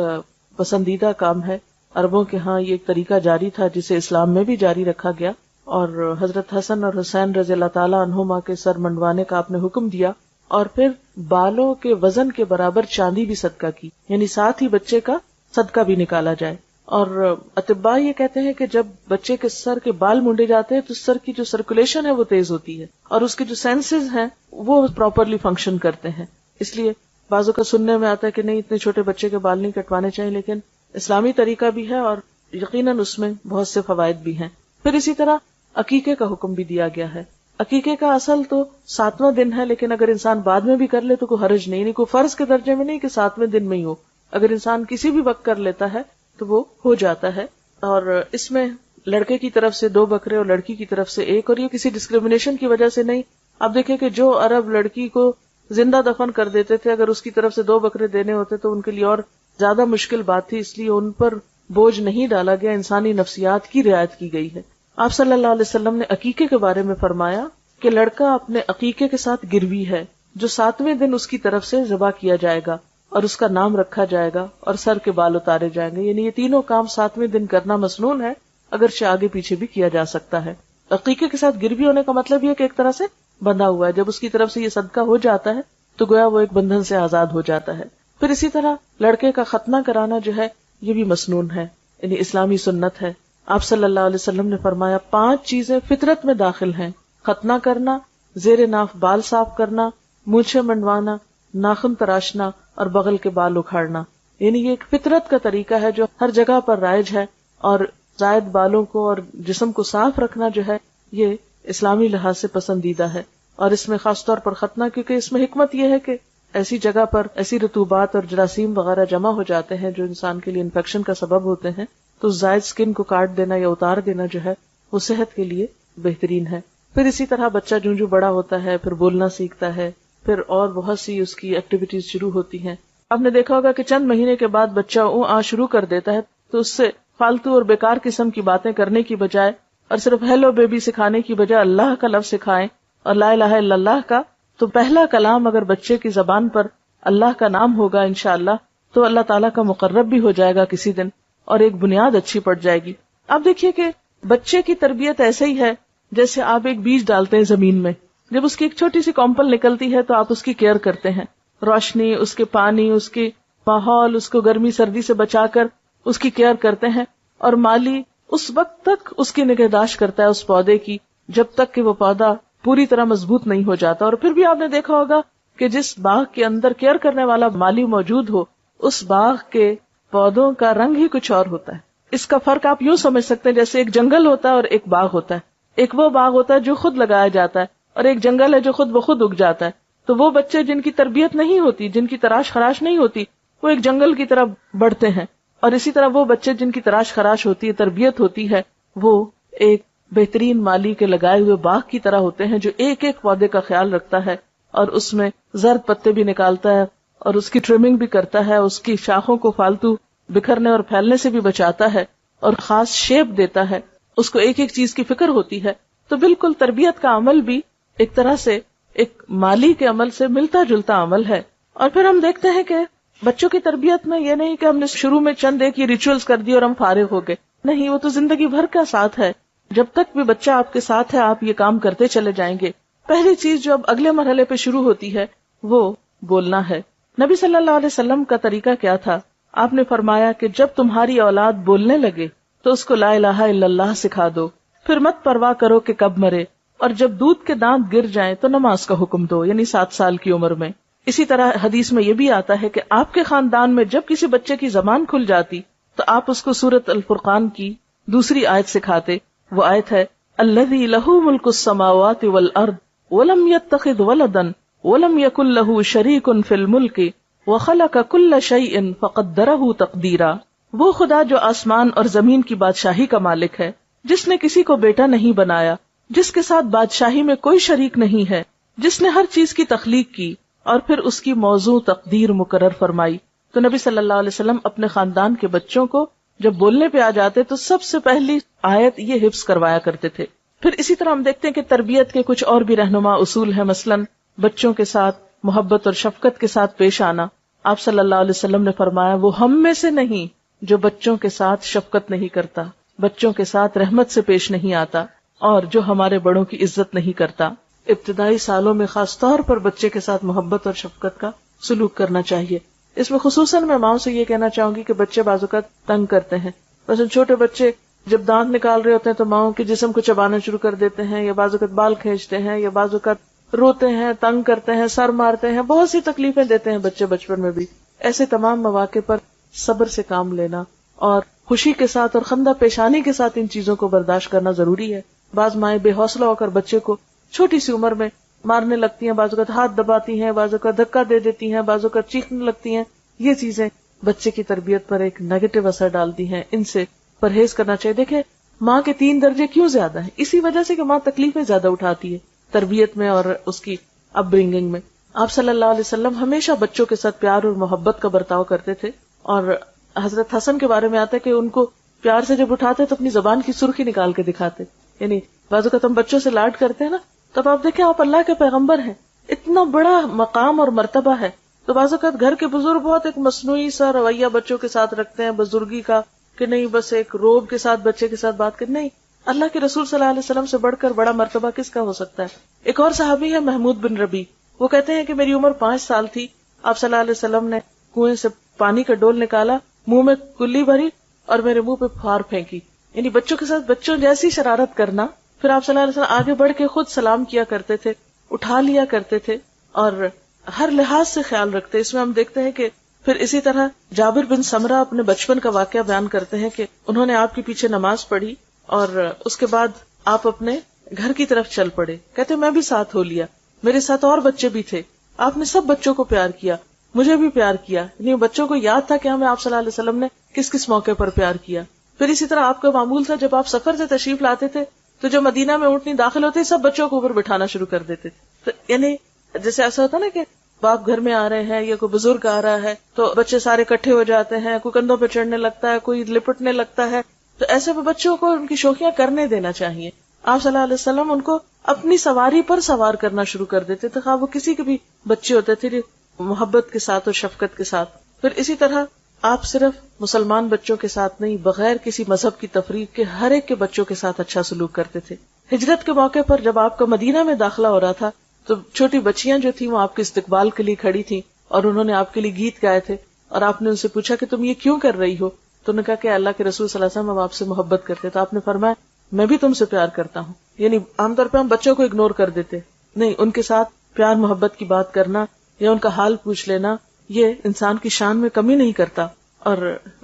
پسندیدہ کام ہے۔ عربوں کے ہاں یہ ایک طریقہ جاری تھا جسے اسلام میں بھی جاری رکھا گیا، اور حضرت حسن اور حسین رضی اللہ تعالیٰ عنہما کے سر منڈوانے کا آپ نے حکم دیا، اور پھر بالوں کے وزن کے برابر چاندی بھی صدقہ کی، یعنی ساتھ ہی بچے کا صدقہ بھی نکالا جائے۔ اور اطباء یہ کہتے ہیں کہ جب بچے کے سر کے بال مونڈے جاتے ہیں تو سر کی جو سرکولیشن ہے وہ تیز ہوتی ہے اور اس کے جو سینسز ہیں وہ پراپرلی فنکشن کرتے ہیں. اس لیے بعضوں کا سننے میں آتا ہے کہ نہیں اتنے چھوٹے بچے کے بال نہیں کٹوانے چاہیے، لیکن اسلامی طریقہ بھی ہے اور یقیناً اس میں بہت سے فوائد بھی ہیں. پھر اسی طرح عقیقے کا حکم بھی دیا گیا ہے. عقیقے کا اصل تو 7واں دن ہے، لیکن اگر انسان بعد میں بھی کر لے تو کوئی حرج نہیں، کوئی فرض کے درجے میں نہیں کہ 7ویں دن میں ہی ہو. اگر انسان کسی بھی وقت کر لیتا ہے تو وہ ہو جاتا ہے. اور اس میں لڑکے کی طرف سے 2 بکرے اور لڑکی کی طرف سے 1، اور یہ کسی ڈسکریمنیشن کی وجہ سے نہیں. آپ دیکھیں کہ جو عرب لڑکی کو زندہ دفن کر دیتے تھے، اگر اس کی طرف سے 2 بکرے دینے ہوتے تو ان کے لیے اور زیادہ مشکل بات تھی، اس لیے ان پر بوجھ نہیں ڈالا گیا، انسانی نفسیات کی رعایت کی گئی ہے. آپ صلی اللہ علیہ وسلم نے عقیقے کے بارے میں فرمایا کہ لڑکا اپنے عقیقے کے ساتھ گروی ہے جو 7ویں دن اس کی طرف سے ذبح کیا جائے گا اور اس کا نام رکھا جائے گا اور سر کے بال اتارے جائیں گے. یعنی یہ تینوں کام 7ویں دن کرنا مسنون ہے، اگرچہ آگے پیچھے بھی کیا جا سکتا ہے. عقیقے کے ساتھ گروی ہونے کا مطلب یہ کہ ایک طرح سے بندھا ہوا ہے، جب اس کی طرف سے یہ صدقہ ہو جاتا ہے تو گویا وہ ایک بندھن سے آزاد ہو جاتا ہے. پھر اسی طرح لڑکے کا ختنہ کرانا جو ہے یہ بھی مسنون ہے، یعنی اسلامی سنت ہے. آپ صلی اللہ علیہ وسلم نے فرمایا 5 چیزیں فطرت میں داخل ہیں: ختنہ کرنا، زیر ناف بال صاف کرنا، مونچھیں منڈوانا، ناخن تراشنا اور بغل کے بال اکھاڑنا. یعنی یہ ایک فطرت کا طریقہ ہے جو ہر جگہ پر رائج ہے، اور زائد بالوں کو اور جسم کو صاف رکھنا جو ہے یہ اسلامی لحاظ سے پسندیدہ ہے. اور اس میں خاص طور پر ختنہ، کیونکہ اس میں حکمت یہ ہے کہ ایسی جگہ پر ایسی رطوبات اور جراثیم وغیرہ جمع ہو جاتے ہیں جو انسان کے لیے انفیکشن کا سبب ہوتے ہیں، تو زائد سکن کو کاٹ دینا یا اتار دینا جو ہے وہ صحت کے لیے بہترین ہے. پھر اسی طرح بچہ جو بڑا ہوتا ہے پھر بولنا سیکھتا ہے، پھر اور بہت سی اس کی ایکٹیویٹیز شروع ہوتی ہیں. آپ نے دیکھا ہوگا کہ چند مہینے کے بعد بچہ آ شروع کر دیتا ہے، تو اس سے فالتو اور بیکار قسم کی باتیں کرنے کی بجائے اور صرف ہیلو بیبی سکھانے کی بجائے اللہ کا لفظ سکھائیں اور لا الہ الا اللہ کا. تو پہلا کلام اگر بچے کی زبان پر اللہ کا نام ہوگا انشاءاللہ تو اللہ تعالیٰ کا مقرب بھی ہو جائے گا کسی دن، اور ایک بنیاد اچھی پڑ جائے گی. آپ دیکھیے کہ بچے کی تربیت ایسے ہی ہے جیسے آپ ایک بیج ڈالتے ہیں زمین میں. جب اس کی ایک چھوٹی سی کمپل نکلتی ہے تو آپ اس کی کیئر کرتے ہیں، روشنی، اس کے پانی، اس کے ماحول، اس کو گرمی سردی سے بچا کر اس کی کیئر کرتے ہیں. اور مالی اس وقت تک اس کی نگہداشت کرتا ہے اس پودے کی جب تک کہ وہ پودا پوری طرح مضبوط نہیں ہو جاتا. اور پھر بھی آپ نے دیکھا ہوگا کہ جس باغ کے اندر کیئر کرنے والا مالی موجود ہو اس باغ کے پودوں کا رنگ ہی کچھ اور ہوتا ہے. اس کا فرق آپ یوں سمجھ سکتے ہیں جیسے ایک جنگل ہوتا ہے اور ایک باغ ہوتا ہے. ایک وہ باغ ہوتا ہے جو خود لگایا جاتا ہے اور ایک جنگل ہے جو خود بخود اگ جاتا ہے. تو وہ بچے جن کی تربیت نہیں ہوتی، جن کی تراش خراش نہیں ہوتی، وہ ایک جنگل کی طرف بڑھتے ہیں. اور اسی طرح وہ بچے جن کی تراش خراش ہوتی ہے، تربیت ہوتی ہے، وہ ایک بہترین مالی کے لگائے ہوئے باغ کی طرح ہوتے ہیں جو ایک ایک پودے کا خیال رکھتا ہے اور اس میں زرد پتے بھی نکالتا ہے اور اس کی ٹرمنگ بھی کرتا ہے، اس کی شاخوں کو فالتو بکھرنے اور پھیلنے سے بھی بچاتا ہے اور خاص شیپ دیتا ہے. اس کو ایک ایک چیز کی فکر ہوتی ہے. تو بالکل تربیت کا عمل بھی ایک طرح سے ایک مالی کے عمل سے ملتا جلتا عمل ہے. اور پھر ہم دیکھتے ہیں کہ بچوں کی تربیت میں یہ نہیں کہ ہم نے شروع میں چند ایک یہ ریچولز کر دی اور ہم فارغ ہو گئے. نہیں، وہ تو زندگی بھر کا ساتھ ہے. جب تک بھی بچہ آپ کے ساتھ ہے آپ یہ کام کرتے چلے جائیں گے. پہلی چیز جو اب اگلے مرحلے پہ شروع ہوتی ہے وہ بولنا ہے. نبی صلی اللہ علیہ وسلم کا طریقہ کیا تھا؟ آپ نے فرمایا کہ جب تمہاری اولاد بولنے لگے تو اس کو لا الہ الا اللہ سکھا دو، پھر مت پرواہ کرو کہ کب مرے، اور جب دودھ کے دانت گر جائیں تو نماز کا حکم دو، یعنی 7 سال کی عمر میں. اسی طرح حدیث میں یہ بھی آتا ہے کہ آپ کے خاندان میں جب کسی بچے کی زبان کھل جاتی تو آپ اس کو سورۃ الفرقان کی دوسری آیت سکھاتے. وہ آیت ہے الذی لہ ملک السماوات والارض ولم یتخذ ولدا ولم یکن لہ شریک فی الملک وخلق کل شیء فقدرہ تقدیرا. وہ خدا جو آسمان اور زمین کی بادشاہی کا مالک ہے، جس نے کسی کو بیٹا نہیں بنایا، جس کے ساتھ بادشاہی میں کوئی شریک نہیں ہے، جس نے ہر چیز کی تخلیق کی اور پھر اس کی موضوع تقدیر مقرر فرمائی. تو نبی صلی اللہ علیہ وسلم اپنے خاندان کے بچوں کو جب بولنے پہ آ جاتے تو سب سے پہلی آیت یہ حفظ کروایا کرتے تھے. پھر اسی طرح ہم دیکھتے ہیں کہ تربیت کے کچھ اور بھی رہنما اصول ہیں. مثلاً بچوں کے ساتھ محبت اور شفقت کے ساتھ پیش آنا. آپ صلی اللہ علیہ وسلم نے فرمایا وہ ہم میں سے نہیں جو بچوں کے ساتھ شفقت نہیں کرتا، بچوں کے ساتھ رحمت سے پیش نہیں آتا، اور جو ہمارے بڑوں کی عزت نہیں کرتا. ابتدائی سالوں میں خاص طور پر بچے کے ساتھ محبت اور شفقت کا سلوک کرنا چاہیے. اس میں خصوصاً میں ماؤں سے یہ کہنا چاہوں گی کہ بچے بعض اوقات تنگ کرتے ہیں مثلا چھوٹے بچے جب دانت نکال رہے ہوتے ہیں تو ماؤں کے جسم کو چبانا شروع کر دیتے ہیں، یا بعض اوقات بال کھینچتے ہیں، یا بعض اوقات روتے ہیں، تنگ کرتے ہیں، سر مارتے ہیں، بہت سی تکلیفیں دیتے ہیں بچے بچپن میں بھی. ایسے تمام مواقع پر صبر سے کام لینا اور خوشی کے ساتھ اور خندہ پیشانی کے ساتھ ان چیزوں کو برداشت کرنا ضروری ہے. بعض مائیں بے حوصلہ ہو کر بچے کو چھوٹی سی عمر میں مارنے لگتی ہیں، بعض اوقات ہاتھ دباتی ہیں، بعض اوقات دھکا دے دیتی ہیں، بعض اوقات چیخنے لگتی ہیں. یہ چیزیں بچے کی تربیت پر ایک نیگیٹو اثر ڈالتی ہیں، ان سے پرہیز کرنا چاہیے. دیکھیں ماں کے 3 درجے کیوں زیادہ ہیں؟ اسی وجہ سے کہ ماں تکلیفیں زیادہ اٹھاتی ہے تربیت میں اور اس کی اپ برنگنگ میں. آپ صلی اللہ علیہ وسلم ہمیشہ بچوں کے ساتھ پیار اور محبت کا برتاؤ کرتے تھے، اور حضرت حسن کے بارے میں آتا ہے کہ ان کو پیار سے جب اٹھاتے تو اپنی زبان کی سرخی نکال کے دکھاتے. یعنی بعض اوقات ہم بچوں سے لاڈ کرتے ہیں نا، تب آپ دیکھیں آپ اللہ کے پیغمبر ہیں، اتنا بڑا مقام اور مرتبہ ہے، تو بعض اوقات گھر کے بزرگ بہت ایک مصنوعی سا رویہ بچوں کے ساتھ رکھتے ہیں بزرگی کا، کہ نہیں بس ایک روب کے ساتھ بچے کے ساتھ بات کریں. نہیں، اللہ کے رسول صلی اللہ علیہ وسلم سے بڑھ کر بڑا مرتبہ کس کا ہو سکتا ہے؟ ایک اور صحابی ہے محمود بن ربی، وہ کہتے ہیں کہ میری عمر 5 سال تھی، آپ صلی اللہ علیہ وسلم نے کنویں سے پانی کا ڈول نکالا، منہ میں کلی بھری اور میرے منہ پہ پھار پھینکی. یعنی بچوں کے ساتھ بچوں جیسی شرارت کرنا. پھر آپ صلی اللہ علیہ وسلم آگے بڑھ کے خود سلام کیا کرتے تھے، اٹھا لیا کرتے تھے اور ہر لحاظ سے خیال رکھتے. اس میں ہم دیکھتے ہیں کہ پھر اسی طرح جابر بن سمرہ اپنے بچپن کا واقعہ بیان کرتے ہیں کہ انہوں نے آپ کے پیچھے نماز پڑھی اور اس کے بعد آپ اپنے گھر کی طرف چل پڑے. کہتے میں بھی ساتھ ہو لیا، میرے ساتھ اور بچے بھی تھے، آپ نے سب بچوں کو پیار کیا، مجھے بھی پیار کیا. یعنی بچوں کو یاد تھا کہ ہمیں آپ صلی اللہ علیہ وسلم نے کس کس موقع پر پیار کیا. پھر اسی طرح آپ کا معمول تھا جب آپ سفر سے تشریف لاتے تھے تو جو مدینہ میں اونٹنی داخل ہوتے سب بچوں کو اوپر بٹھانا شروع کر دیتے تھے. یعنی جیسے ایسا ہوتا نا کہ باپ گھر میں آ رہے ہیں یا کوئی بزرگ آ رہا ہے تو بچے سارے اکٹھے ہو جاتے ہیں، کوئی کندھوں پہ چڑھنے لگتا ہے، کوئی لپٹنے لگتا ہے. تو ایسے میں بچوں کو ان کی شوخیاں کرنے دینا چاہیے. آپ صلی اللہ علیہ وسلم ان کو اپنی سواری پر سوار کرنا شروع کر دیتے تھے، خواہ وہ کسی کے بھی بچے ہوتے تھے، محبت کے ساتھ اور شفقت کے ساتھ. پھر اسی طرح آپ صرف مسلمان بچوں کے ساتھ نہیں، بغیر کسی مذہب کی تفریق کے ہر ایک کے بچوں کے ساتھ اچھا سلوک کرتے تھے. ہجرت کے موقع پر جب آپ کا مدینہ میں داخلہ ہو رہا تھا تو چھوٹی بچیاں جو تھیں وہ آپ کے استقبال کے لیے کھڑی تھیں اور انہوں نے آپ کے لیے گیت گائے تھے، اور آپ نے ان سے پوچھا کہ تم یہ کیوں کر رہی ہو؟ تو انہوں نے کہا کہ اللہ کے رسول صلی اللہ علیہ وسلم ہم آپ سے محبت کرتے. تو آپ نے فرمایا میں بھی تم سے پیار کرتا ہوں. یعنی عام طور پہ ہم بچوں کو اگنور کر دیتے، نہیں، ان کے ساتھ پیار محبت کی بات کرنا یا ان کا حال پوچھ لینا یہ انسان کی شان میں کمی نہیں کرتا. اور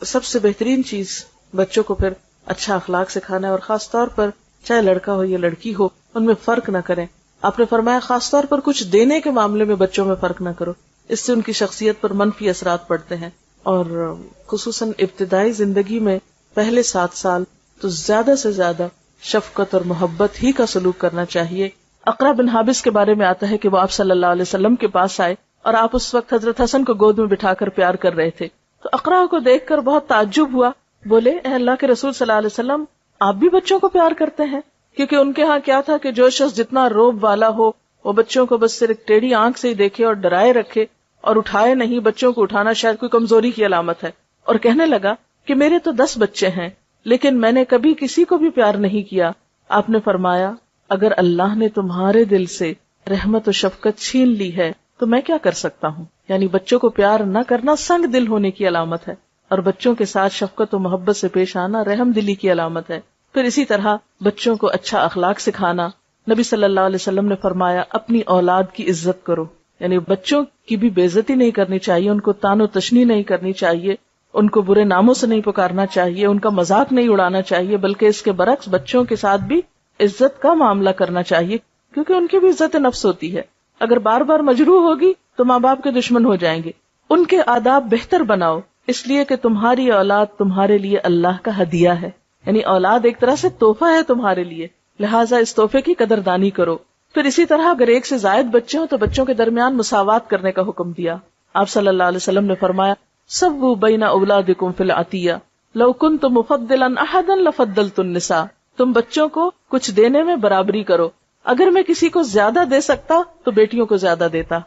سب سے بہترین چیز بچوں کو پھر اچھا اخلاق سکھانا ہے، اور خاص طور پر چاہے لڑکا ہو یا لڑکی ہو ان میں فرق نہ کریں. آپ نے فرمایا خاص طور پر کچھ دینے کے معاملے میں بچوں میں فرق نہ کرو، اس سے ان کی شخصیت پر منفی اثرات پڑتے ہیں. اور خصوصاً ابتدائی زندگی میں پہلے 7 سال تو زیادہ سے زیادہ شفقت اور محبت ہی کا سلوک کرنا چاہیے. اقرا بن حابس کے بارے میں آتا ہے کہ وہ آپ صلی اللہ علیہ وسلم کے پاس آئے اور آپ اس وقت حضرت حسن کو گود میں بٹھا کر پیار کر رہے تھے. تو اقرا کو دیکھ کر بہت تعجب ہوا، بولے اے اللہ کے رسول صلی اللہ علیہ وسلم آپ بھی بچوں کو پیار کرتے ہیں؟ کیونکہ ان کے ہاں کیا تھا کہ جو شخص جتنا روب والا ہو وہ بچوں کو بس صرف ٹیڑھی آنکھ سے ہی دیکھے اور ڈرائے رکھے اور اٹھائے نہیں. بچوں کو اٹھانا شاید کوئی کمزوری کی علامت ہے. اور کہنے لگا کہ میرے تو 10 بچے ہیں لیکن میں نے کبھی کسی کو بھی پیار نہیں کیا. آپ نے فرمایا اگر اللہ نے تمہارے دل سے رحمت و شفقت چھین لی ہے تو میں کیا کر سکتا ہوں. یعنی بچوں کو پیار نہ کرنا سنگ دل ہونے کی علامت ہے، اور بچوں کے ساتھ شفقت و محبت سے پیش آنا رحم دلی کی علامت ہے. پھر اسی طرح بچوں کو اچھا اخلاق سکھانا. نبی صلی اللہ علیہ وسلم نے فرمایا اپنی اولاد کی عزت کرو. یعنی بچوں کی بھی بے عزتی نہیں کرنی چاہیے، ان کو تان و تشنی نہیں کرنی چاہیے، ان کو برے ناموں سے نہیں پکارنا چاہیے، ان کا مذاق نہیں اڑانا چاہیے، بلکہ اس کے برعکس بچوں کے ساتھ بھی عزت کا معاملہ کرنا چاہیے، کیونکہ ان کی بھی عزت نفس ہوتی ہے. اگر بار بار مجروح ہوگی تو ماں باپ کے دشمن ہو جائیں گے. ان کے آداب بہتر بناؤ، اس لیے کہ تمہاری اولاد تمہارے لیے اللہ کا ہدیہ ہے. یعنی اولاد ایک طرح سے تحفہ ہے تمہارے لیے، لہٰذا اس تحفے کی قدردانی کرو. پھر اسی طرح اگر ایک سے زائد بچے ہوں تو بچوں کے درمیان مساوات کرنے کا حکم دیا. آپ صلی اللہ علیہ وسلم نے فرمایا سووا بین اولادکم فی العطیہ لو کنت مفضلا احدا لفضلت النساء. تم بچوں کو کچھ دینے میں برابری کرو، اگر میں کسی کو زیادہ دے سکتا تو بیٹیوں کو زیادہ دیتا.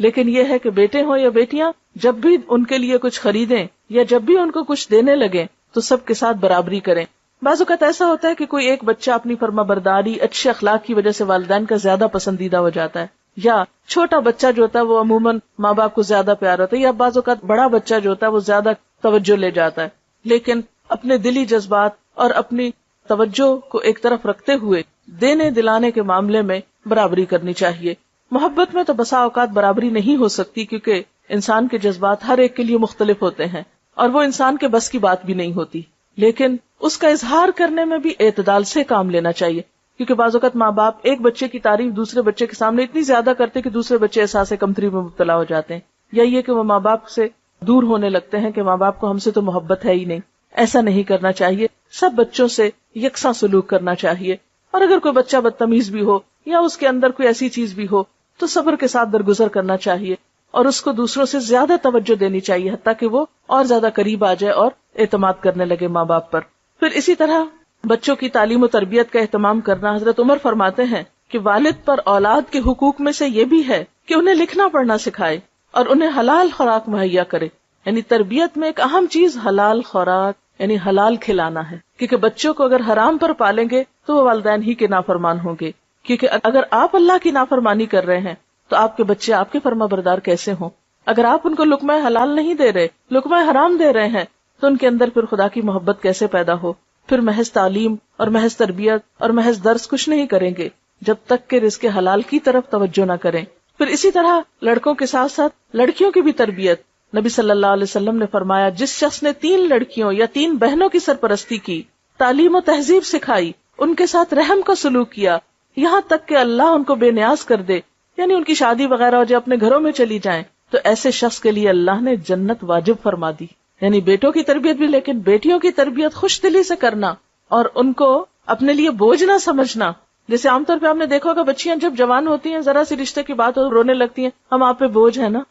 لیکن یہ ہے کہ بیٹے ہوں یا بیٹیاں جب بھی ان کے لیے کچھ خریدیں یا جب بھی ان کو کچھ دینے لگیں تو سب کے ساتھ برابری کریں. بعض اوقات ایسا ہوتا ہے کہ کوئی ایک بچہ اپنی فرما برداری اچھے اخلاق کی وجہ سے والدین کا زیادہ پسندیدہ ہو جاتا ہے، یا چھوٹا بچہ جو ہوتا ہے وہ عموماً ماں باپ کو زیادہ پیار ہوتا ہے، یا بعض اوقات بڑا بچہ جو ہوتا ہے وہ زیادہ توجہ لے جاتا ہے. لیکن اپنے دلی جذبات اور اپنی توجہ کو ایک طرف رکھتے ہوئے دینے دلانے کے معاملے میں برابری کرنی چاہیے. محبت میں تو بسا اوقات برابری نہیں ہو سکتی کیونکہ انسان کے جذبات ہر ایک کے لیے مختلف ہوتے ہیں اور وہ انسان کے بس کی بات بھی نہیں ہوتی، لیکن اس کا اظہار کرنے میں بھی اعتدال سے کام لینا چاہیے. کیونکہ بعض اوقات ماں باپ ایک بچے کی تعریف دوسرے بچے کے سامنے اتنی زیادہ کرتے کہ دوسرے بچے احساس کمتری میں مبتلا ہو جاتے ہیں، یا یہ کہ وہ ماں باپ سے دور ہونے لگتے ہیں کہ ماں باپ کو ہم سے تو محبت ہے ہی نہیں. ایسا نہیں کرنا چاہیے. سب بچوں سے یکساں سلوک کرنا چاہیے، اور اگر کوئی بچہ بدتمیز بھی ہو یا اس کے اندر کوئی ایسی چیز بھی ہو تو صبر کے ساتھ درگزر کرنا چاہیے اور اس کو دوسروں سے زیادہ توجہ دینی چاہیے حتیٰ کہ وہ اور زیادہ قریب آ جائے اور اعتماد کرنے لگے ماں باپ پر. پھر اسی طرح بچوں کی تعلیم و تربیت کا اہتمام کرنا. حضرت عمر فرماتے ہیں کہ والد پر اولاد کے حقوق میں سے یہ بھی ہے کہ انہیں لکھنا پڑھنا سکھائے اور انہیں حلال خوراک مہیا کرے. یعنی تربیت میں ایک اہم چیز حلال خوراک یعنی حلال کھلانا ہے، کیونکہ بچوں کو اگر حرام پر پالیں گے تو وہ والدین ہی کے نافرمان ہوں گے. کیونکہ اگر آپ اللہ کی نافرمانی کر رہے ہیں تو آپ کے بچے آپ کے فرما بردار کیسے ہوں؟ اگر آپ ان کو لقمہ حلال نہیں دے رہے، لقمہ حرام دے رہے ہیں، تو ان کے اندر پھر خدا کی محبت کیسے پیدا ہو؟ پھر محض تعلیم اور محض تربیت اور محض درس کچھ نہیں کریں گے جب تک کہ رزق حلال کی طرف توجہ نہ کریں. پھر اسی طرح لڑکوں کے ساتھ ساتھ لڑکیوں کی بھی تربیت. نبی صلی اللہ علیہ وسلم نے فرمایا جس شخص نے 3 لڑکیوں یا 3 بہنوں کی سرپرستی کی، تعلیم و تہذیب سکھائی، ان کے ساتھ رحم کا سلوک کیا، یہاں تک کہ اللہ ان کو بے نیاز کر دے، یعنی ان کی شادی وغیرہ ہو جائے، اپنے گھروں میں چلی جائیں، تو ایسے شخص کے لیے اللہ نے جنت واجب فرما دی. یعنی بیٹوں کی تربیت بھی، لیکن بیٹیوں کی تربیت خوش دلی سے کرنا اور ان کو اپنے لیے بوجھ نہ سمجھنا. جیسے عام طور پہ آپ نے دیکھا ہوگا بچیاں جب جوان ہوتی ہیں ذرا سی رشتے کی بات ہو رونے لگتی ہیں، ہم آپ پہ بوجھ ہے نا.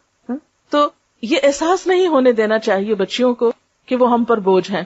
تو یہ احساس نہیں ہونے دینا چاہیے بچیوں کو کہ وہ ہم پر بوجھ ہیں.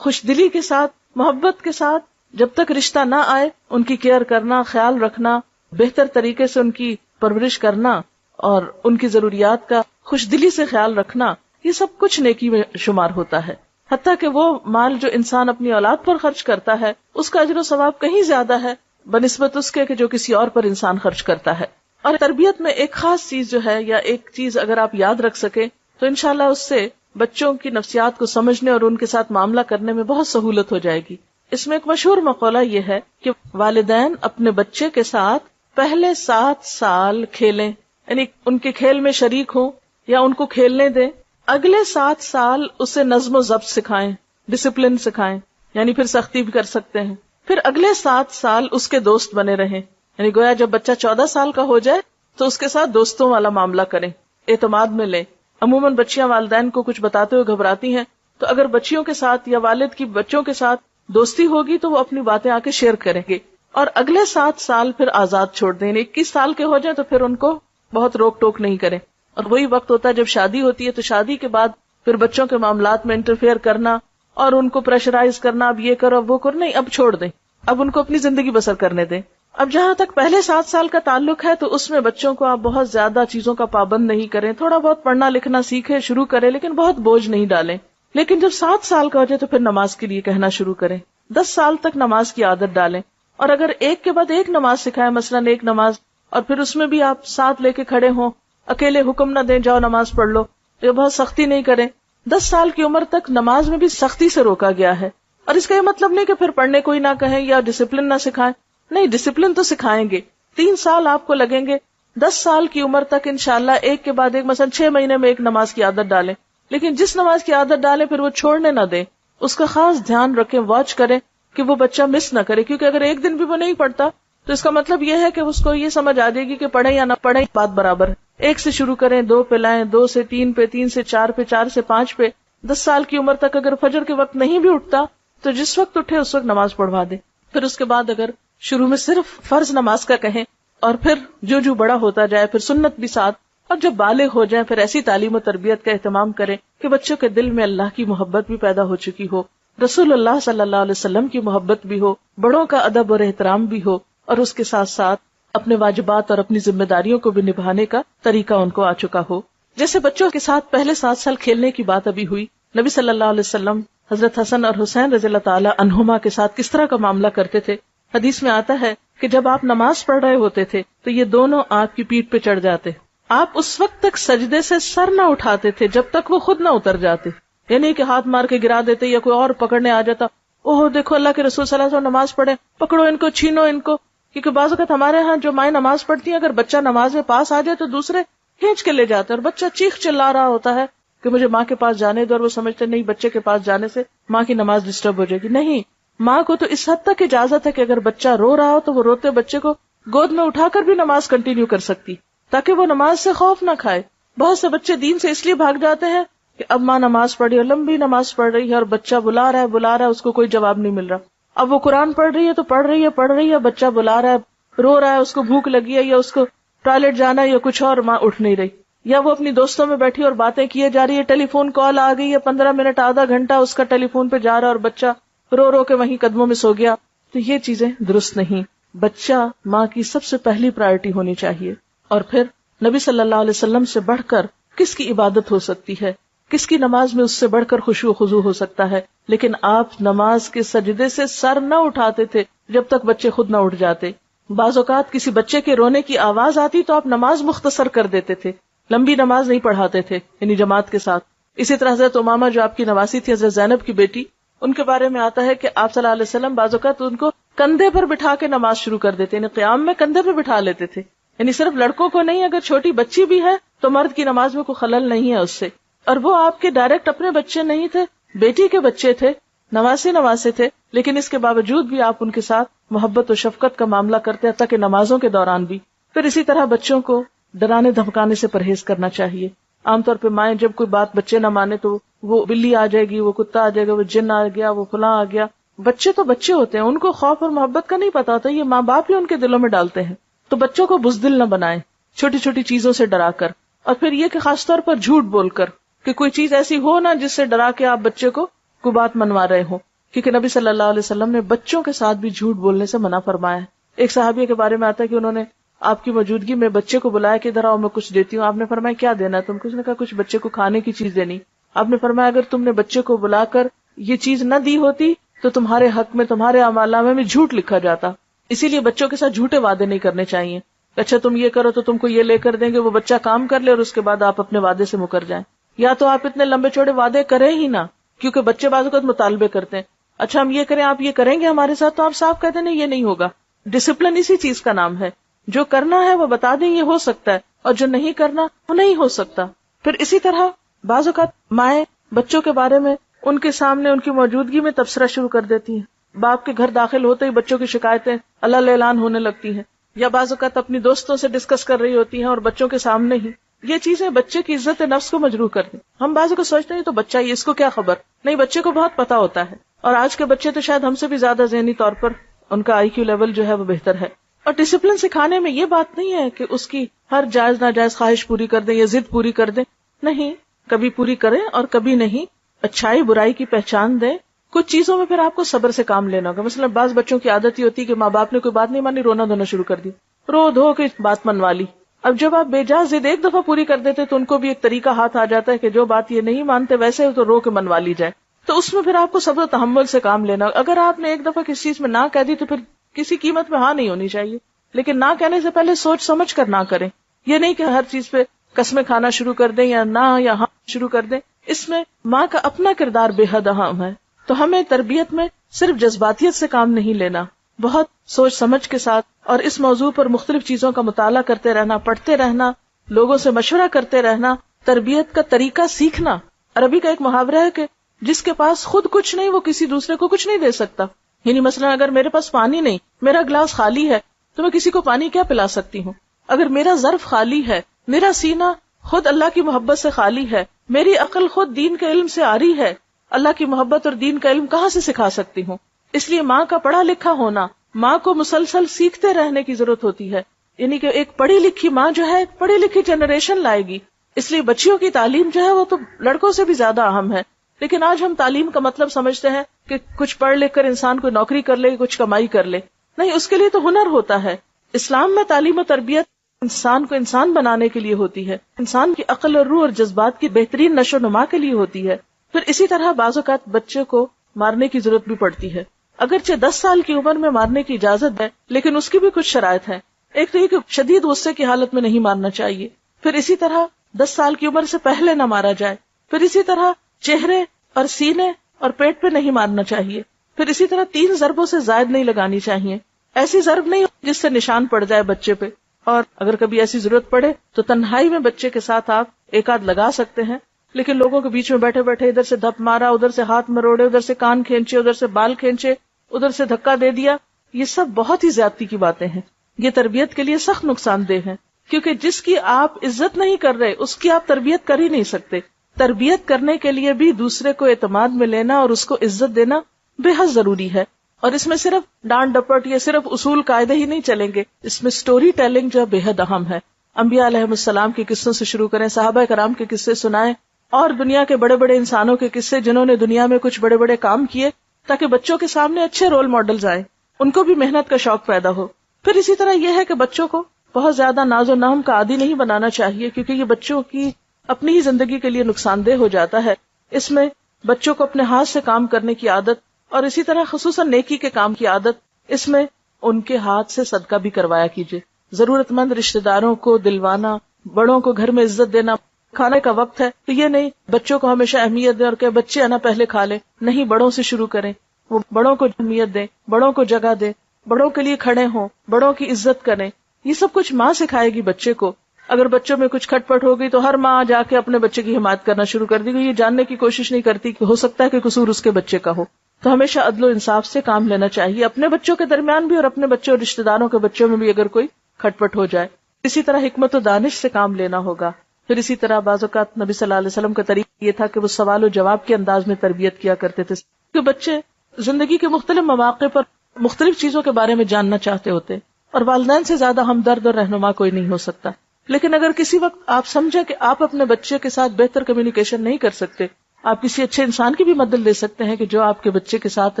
خوش دلی کے ساتھ، محبت کے ساتھ جب تک رشتہ نہ آئے ان کی کیئر کرنا، خیال رکھنا، بہتر طریقے سے ان کی پرورش کرنا اور ان کی ضروریات کا خوش دلی سے خیال رکھنا، یہ سب کچھ نیکی میں شمار ہوتا ہے. حتیٰ کہ وہ مال جو انسان اپنی اولاد پر خرچ کرتا ہے اس کا اجر و ثواب کہیں زیادہ ہے بنسبت اس کے کہ جو کسی اور پر انسان خرچ کرتا ہے. اور تربیت میں ایک خاص چیز جو ہے یا ایک چیز اگر آپ یاد رکھ سکیں تو انشاءاللہ اس سے بچوں کی نفسیات کو سمجھنے اور ان کے ساتھ معاملہ کرنے میں بہت سہولت ہو جائے گی. اس میں ایک مشہور مقولہ یہ ہے کہ والدین اپنے بچے کے ساتھ پہلے 7 سال کھیلیں، یعنی ان کے کھیل میں شریک ہوں یا ان کو کھیلنے دیں. اگلے 7 سال اسے نظم و ضبط سکھائیں، ڈسپلن سکھائیں، یعنی پھر سختی بھی کر سکتے ہیں. پھر اگلے 7 سال اس کے دوست بنے رہیں، یعنی گویا جب بچہ 14 سال کا ہو جائے تو اس کے ساتھ دوستوں والا معاملہ کریں، اعتماد میں لیں. عموماً بچیاں والدین کو کچھ بتاتے ہوئے گھبراتی ہیں، تو اگر بچیوں کے ساتھ یا والد کی بچوں کے ساتھ دوستی ہوگی تو وہ اپنی باتیں آ کے شیئر کریں گے. اور اگلے 7 سال پھر آزاد چھوڑ دیں، 21 سال کے ہو جائیں تو پھر ان کو بہت روک ٹوک نہیں کریں. اور وہی وقت ہوتا ہے جب شادی ہوتی ہے تو شادی کے بعد پھر بچوں کے معاملات میں انٹرفیئر کرنا اور ان کو پریشرائز کرنا، اب یہ کرو اب وہ کرو، نہیں، اب چھوڑ دیں، اب ان کو اپنی زندگی بسر کرنے دیں. اب جہاں تک پہلے 7 سال کا تعلق ہے تو اس میں بچوں کو آپ بہت زیادہ چیزوں کا پابند نہیں کریں، تھوڑا بہت پڑھنا لکھنا سیکھیں، شروع کریں، لیکن بہت بوجھ نہیں ڈالیں. لیکن جب 7 سال کا ہو جائے تو پھر نماز کے لیے کہنا شروع کریں. 10 سال تک نماز کی عادت ڈالیں، اور اگر ایک کے بعد ایک نماز سکھائیں، مثلاً ایک نماز، اور پھر اس میں بھی آپ ساتھ لے کے کھڑے ہوں، اکیلے حکم نہ دیں جاؤ نماز پڑھ لو، یہ بہت سختی نہیں کریں. 10 سال کی عمر تک نماز میں بھی سختی سے روکا گیا ہے. اور اس کا یہ مطلب نہیں کہ پھر پڑھنے کو ہی نہ کہیں یا ڈسپلن نہ سکھائیں، نہیں، ڈسپلن تو سکھائیں گے. 3 سال آپ کو لگیں گے. 10 سال کی عمر تک انشاءاللہ ایک کے بعد ایک، مثلا 6 مہینے میں ایک نماز کی عادت ڈالیں. لیکن جس نماز کی عادت ڈالیں پھر وہ چھوڑنے نہ دیں، اس کا خاص دھیان رکھیں، واچ کریں کہ وہ بچہ مس نہ کرے. کیونکہ اگر ایک دن بھی وہ نہیں پڑھتا تو اس کا مطلب یہ ہے کہ اس کو یہ سمجھ آ جائے گی کہ پڑھیں یا نہ پڑھیں بات برابر ہے. 1 سے شروع کریں، 2 پہ لائیں، 2 سے 3 پہ، 3 سے 4 پہ، 4 سے 5 پہ. 10 سال کی عمر تک اگر فجر کے وقت نہیں بھی اٹھتا تو جس وقت اٹھے اس وقت نماز پڑھوا دیں. پھر اس کے بعد اگر شروع میں صرف فرض نماز کا کہیں اور پھر جو بڑا ہوتا جائے پھر سنت بھی ساتھ، اور جب بالغ ہو جائیں پھر ایسی تعلیم و تربیت کا اہتمام کریں کہ بچوں کے دل میں اللہ کی محبت بھی پیدا ہو چکی ہو، رسول اللہ صلی اللہ علیہ وسلم کی محبت بھی ہو، بڑوں کا ادب اور احترام بھی ہو، اور اس کے ساتھ ساتھ اپنے واجبات اور اپنی ذمہ داریوں کو بھی نبھانے کا طریقہ ان کو آ چکا ہو. جیسے بچوں کے ساتھ پہلے 7 سال کھیلنے کی بات ابھی ہوئی، نبی صلی اللہ علیہ وسلم حضرت حسن اور حسین رضی اللہ تعالی عنہما کے ساتھ کس طرح کا معاملہ کرتے تھے. حدیث میں آتا ہے کہ جب آپ نماز پڑھ رہے ہوتے تھے تو یہ دونوں آپ کی پیٹھ پہ چڑھ جاتے. آپ اس وقت تک سجدے سے سر نہ اٹھاتے تھے جب تک وہ خود نہ اتر جاتے، یعنی کہ ہاتھ مار کے گرا دیتے یا کوئی اور پکڑنے آ جاتا، اوہ دیکھو اللہ کے رسول صلی اللہ علیہ وسلم نماز پڑھے، پکڑو ان کو، چھینو ان کو. کیونکہ بعض اوقات ہمارے ہاں جو مائیں نماز پڑھتی ہیں، اگر بچہ نماز میں پاس آ جائے تو دوسرے کھینچ کے لے جاتے ہیں، اور بچہ چیخ چلا رہا ہوتا ہے کہ مجھے ماں کے پاس جانے دو، اور وہ سمجھتے نہیں بچے کے پاس جانے سے ماں کی نماز ڈسٹرب ہو جائے گی. نہیں، ماں کو تو اس حد تک اجازت ہے کہ اگر بچہ رو رہا ہو تو وہ روتے بچے کو گود میں اٹھا کر بھی نماز کنٹینیو کر سکتی، تاکہ وہ نماز سے خوف نہ کھائے. بہت سے بچے دین سے اس لیے بھاگ جاتے ہیں کہ اب ماں نماز پڑھ رہی ہے، لمبی نماز پڑھ رہی ہے، اور بچہ بلا رہا ہے، اس کو کوئی جواب نہیں مل رہا. اب وہ قرآن پڑھ رہی ہے تو پڑھ رہی ہے، بچہ بلا رہا ہے، رو رہا ہے، اس کو بھوک لگی ہے یا اس کو ٹوائلٹ جانا ہے یا کچھ اور، ماں اٹھ نہیں رہی، یا وہ اپنی دوستوں میں بیٹھی اور باتیں کیے جا رہی ہے، ٹیلی فون کال آ گئی ہے، 15 منٹ آدھا گھنٹہ اس کا ٹیلی فون پہ جا رہا ہے، اور بچہ رو رو کے وہیں قدموں میں سو گیا. تو یہ چیزیں درست نہیں. بچہ ماں کی سب سے پہلی پرائرٹی ہونی چاہیے. اور پھر نبی صلی اللہ علیہ وسلم سے بڑھ کر کس کی عبادت ہو سکتی ہے، کس کی نماز میں اس سے بڑھ کر خشوع و خضوع ہو سکتا ہے. لیکن آپ نماز کے سجدے سے سر نہ اٹھاتے تھے جب تک بچے خود نہ اٹھ جاتے. بعض اوقات کسی بچے کے رونے کی آواز آتی تو آپ نماز مختصر کر دیتے تھے، لمبی نماز نہیں پڑھاتے تھے، یعنی جماعت کے ساتھ. اسی طرح حضرت امامہ جو آپ کی نواسی تھی، حضرت زینب کی بیٹی، ان کے بارے میں آتا ہے کہ آپ صلی اللہ علیہ وسلم بعض اوقات ان کو کندھے پر بٹھا کے نماز شروع کر دیتے، یعنی قیام میں کندھے پہ بٹھا لیتے تھے. یعنی صرف لڑکوں کو نہیں، اگر چھوٹی بچی بھی ہے تو مرد کی نماز میں کوئی خلل نہیں ہے اس سے. اور وہ آپ کے ڈائریکٹ اپنے بچے نہیں تھے، بیٹی کے بچے تھے، نواسے تھے، لیکن اس کے باوجود بھی آپ ان کے ساتھ محبت و شفقت کا معاملہ کرتے ہیں، تاکہ نمازوں کے دوران بھی. پھر اسی طرح بچوں کو ڈرانے دھمکانے سے پرہیز کرنا چاہیے. عام طور پہ مائیں جب کوئی بات بچے نہ مانے تو وہ بلی آ جائے گی، وہ کتا آ جائے گا، وہ جن آ گیا، وہ فلاں آ گیا. بچے تو بچے ہوتے ہیں، ان کو خوف اور محبت کا نہیں پتا ہوتا، یہ ماں باپ ہی ان کے دلوں میں ڈالتے ہیں. تو بچوں کو بزدل نہ بنائیں چھوٹی چھوٹی چیزوں سے ڈرا کر. اور پھر یہ کہ خاص طور پر جھوٹ بول کر، کہ کوئی چیز ایسی ہو نا جس سے ڈرا کے آپ بچے کو کوئی بات منوا رہے ہو. کیونکہ نبی صلی اللہ علیہ وسلم نے بچوں کے ساتھ بھی جھوٹ بولنے سے منع فرمایا ہے. ایک صحابیہ کے بارے میں آتا ہے کہ انہوں نے آپ کی موجودگی میں بچے کو بلایا کہ ادھر آؤ میں کچھ دیتی ہوں. آپ نے فرمایا کیا دینا تم کو؟ اس نے کہا کچھ بچے کو کھانے کی چیز دینی. آپ نے فرمایا اگر تم نے بچے کو بلا کر یہ چیز نہ دی ہوتی تو تمہارے حق میں تمہارے اعمالنامے میں جھوٹ لکھا جاتا. اسی لیے بچوں کے ساتھ جھوٹے وعدے نہیں کرنے چاہیے. اچھا تم یہ کرو تو تم کو یہ لے کر دیں گے، وہ بچہ کام کر لے اور اس کے بعد آپ اپنے وعدے سے مکر جائیں. یا تو آپ اتنے لمبے چوڑے وعدے کریں ہی نہ، کیونکہ بچے بعض اوقات مطالبے کرتے ہیں، اچھا ہم یہ کریں، آپ یہ کریں گے ہمارے ساتھ، تو آپ صاف کہتے ہیں نہیں یہ نہیں ہوگا. ڈسپلن اسی چیز کا نام ہے. جو کرنا ہے وہ بتا دیں یہ ہو سکتا ہے، اور جو نہیں کرنا وہ نہیں ہو سکتا. پھر اسی طرح بعض اوقات مائیں بچوں کے بارے میں ان کے سامنے ان کی موجودگی میں تبصرہ شروع کر دیتی ہیں. باپ کے گھر داخل ہوتے ہی بچوں کی شکایتیں اللہ اعلان ہونے لگتی ہیں، یا بعض اوقات اپنی دوستوں سے ڈسکس کر رہی ہوتی ہیں اور بچوں کے سامنے ہی. یہ چیزیں بچے کی عزت نفس کو مجروح کر دیں. ہم بعض اوقات سوچتے ہیں تو بچہ ہی، اس کو کیا خبر. نہیں، بچے کو بہت پتا ہوتا ہے. اور آج کے بچے تو شاید ہم سے بھی زیادہ ذہنی طور پر ان کا IQ لیول جو ہے وہ بہتر ہے. اور ڈسپلن سکھانے میں یہ بات نہیں ہے کہ اس کی ہر جائز ناجائز خواہش پوری کر دیں یا ضد پوری کر دیں. نہیں، کبھی پوری کریں اور کبھی نہیں. اچھائی برائی کی پہچان دیں. کچھ چیزوں میں پھر آپ کو صبر سے کام لینا ہوگا. مثلا بعض بچوں کی عادت ہی ہوتی ہے کہ ماں باپ نے کوئی بات نہیں مانی، رونا دھونا شروع کر دی، رو دھو کے بات منوا لی. اب جب آپ بے جا ضد ایک دفعہ پوری کر دیتے تو ان کو بھی ایک طریقہ ہاتھ آ جاتا ہے کہ جو بات یہ نہیں مانتے ویسے تو رو کے منوا لی جائے. تو اس میں پھر آپ کو صبر و تحمل سے کام لینا. اگر آپ نے ایک دفعہ کسی چیز میں نہ کہہ دی تو پھر کسی قیمت میں ہاں نہیں ہونی چاہیے. لیکن نہ کہنے سے پہلے سوچ سمجھ کر نہ کریں. یہ نہیں کہ ہر چیز پہ قسمیں کھانا شروع کر دیں یا نہ یا ہاں شروع کر دیں. اس میں ماں کا اپنا کردار بے حد اہم ہے. تو ہمیں تربیت میں صرف جذباتیت سے کام نہیں لینا، بہت سوچ سمجھ کے ساتھ، اور اس موضوع پر مختلف چیزوں کا مطالعہ کرتے رہنا، پڑھتے رہنا، لوگوں سے مشورہ کرتے رہنا، تربیت کا طریقہ سیکھنا. عربی کا ایک محاورہ ہے کہ جس کے پاس خود کچھ نہیں وہ کسی دوسرے کو کچھ نہیں دے سکتا. یعنی مثلا اگر میرے پاس پانی نہیں، میرا گلاس خالی ہے، تو میں کسی کو پانی کیا پلا سکتی ہوں؟ اگر میرا ظرف خالی ہے، میرا سینہ خود اللہ کی محبت سے خالی ہے، میری عقل خود دین کے علم سے آری ہے، اللہ کی محبت اور دین کا علم کہاں سے سکھا سکتی ہوں؟ اس لیے ماں کا پڑھا لکھا ہونا، ماں کو مسلسل سیکھتے رہنے کی ضرورت ہوتی ہے. یعنی کہ ایک پڑھی لکھی ماں جو ہے ایک پڑھی لکھی جنریشن لائے گی. اس لیے بچیوں کی تعلیم جو ہے وہ تو لڑکوں سے بھی زیادہ اہم ہے. لیکن آج ہم تعلیم کا مطلب سمجھتے ہیں کہ کچھ پڑھ لکھ کر انسان کوئی نوکری کر لے، کچھ کمائی کر لے. نہیں، اس کے لیے تو ہنر ہوتا ہے. اسلام میں تعلیم و تربیت انسان کو انسان بنانے کے لیے ہوتی ہے، انسان کی عقل اور روح اور جذبات کی بہترین نشو و نما کے لیے ہوتی ہے. پھر اسی طرح بعض اوقات بچے کو مارنے کی ضرورت بھی پڑتی ہے. اگرچہ 10 سال کی عمر میں مارنے کی اجازت ہے، لیکن اس کی بھی کچھ شرائط ہیں. ایک تو یہ کہ شدید غصے کی حالت میں نہیں مارنا چاہیے. پھر اسی طرح 10 سال کی عمر سے پہلے نہ مارا جائے. پھر اسی طرح چہرے اور سینے اور پیٹ پہ نہیں مارنا چاہیے. پھر اسی طرح 3 ضربوں سے زائد نہیں لگانی چاہیے. ایسی ضرب نہیں جس سے نشان پڑ جائے بچے پہ، اور اگر کبھی ایسی ضرورت پڑے تو تنہائی میں بچے کے ساتھ آپ ایک آدھ لگا سکتے ہیں. لیکن لوگوں کے بیچ میں بیٹھے بیٹھے ادھر سے دھپ مارا، ادھر سے ہاتھ مروڑے، ادھر سے کان کھینچے، ادھر سے بال کھینچے، ادھر سے دھکا دے دیا، یہ سب بہت ہی زیادتی کی باتیں ہیں. یہ تربیت کے لیے سخت نقصان دہ ہیں، کیونکہ جس کی آپ عزت نہیں کر رہے اس کی آپ تربیت کر ہی نہیں سکتے. تربیت کرنے کے لیے بھی دوسرے کو اعتماد میں لینا اور اس کو عزت دینا بے حد ضروری ہے. اور اس میں صرف ڈانٹ ڈپٹ یا صرف اصول قاعدے ہی نہیں چلیں گے، اس میں سٹوری ٹیلنگ جو بے حد اہم ہے. انبیاء علیہ السلام کے قصوں سے شروع کریں، صحابہ کرام کے قصے سنائیں، اور دنیا کے بڑے بڑے انسانوں کے قصے جنہوں نے دنیا میں کچھ بڑے بڑے کام کیے، تاکہ بچوں کے سامنے اچھے رول ماڈلز آئیں، ان کو بھی محنت کا شوق پیدا ہو. پھر اسی طرح یہ ہے کہ بچوں کو بہت زیادہ ناز و نام کا عادی نہیں بنانا چاہیے، کیونکہ یہ بچوں کی اپنی ہی زندگی کے لیے نقصان دہ ہو جاتا ہے. اس میں بچوں کو اپنے ہاتھ سے کام کرنے کی عادت، اور اسی طرح خصوصاً نیکی کے کام کی عادت، اس میں ان کے ہاتھ سے صدقہ بھی کروایا کیجیے. ضرورت مند رشتہ داروں کو دلوانا، بڑوں کو گھر میں عزت دینا. کھانے کا وقت ہے تو یہ نہیں بچوں کو ہمیشہ اہمیت دیں اور کہ بچے آنا پہلے کھا لیں، نہیں، بڑوں سے شروع کریں. وہ بڑوں کو اہمیت دیں، بڑوں کو جگہ دیں، بڑوں کے لیے کھڑے ہوں، بڑوں کی عزت کریں. یہ سب کچھ ماں سکھائے گی بچے کو. اگر بچوں میں کچھ کھٹ پٹ ہو گئی تو ہر ماں جا کے اپنے بچے کی حمایت کرنا شروع کر دی گئی، یہ جاننے کی کوشش نہیں کرتی کہ ہو سکتا ہے کہ قصور اس کے بچے کا ہو. تو ہمیشہ عدل و انصاف سے کام لینا چاہیے، اپنے بچوں کے درمیان بھی اور اپنے بچوں اور رشتہ داروں کے بچوں میں بھی اگر کوئی کھٹ پٹ ہو جائے. اسی طرح حکمت و دانش سے کام لینا ہوگا. پھر اسی طرح بعض اوقات نبی صلی اللہ علیہ وسلم کا طریقہ یہ تھا کہ وہ سوال و جواب کے انداز میں تربیت کیا کرتے تھے، کہ بچے زندگی کے مختلف مواقع پر مختلف چیزوں کے بارے میں جاننا چاہتے ہوتے، اور والدین سے زیادہ ہمدرد اور رہنما کوئی نہیں ہو سکتا. لیکن اگر کسی وقت آپ سمجھیں کہ آپ اپنے بچے کے ساتھ بہتر کمیونیکیشن نہیں کر سکتے، آپ کسی اچھے انسان کی بھی مدد لے سکتے ہیں کہ جو آپ کے بچے کے ساتھ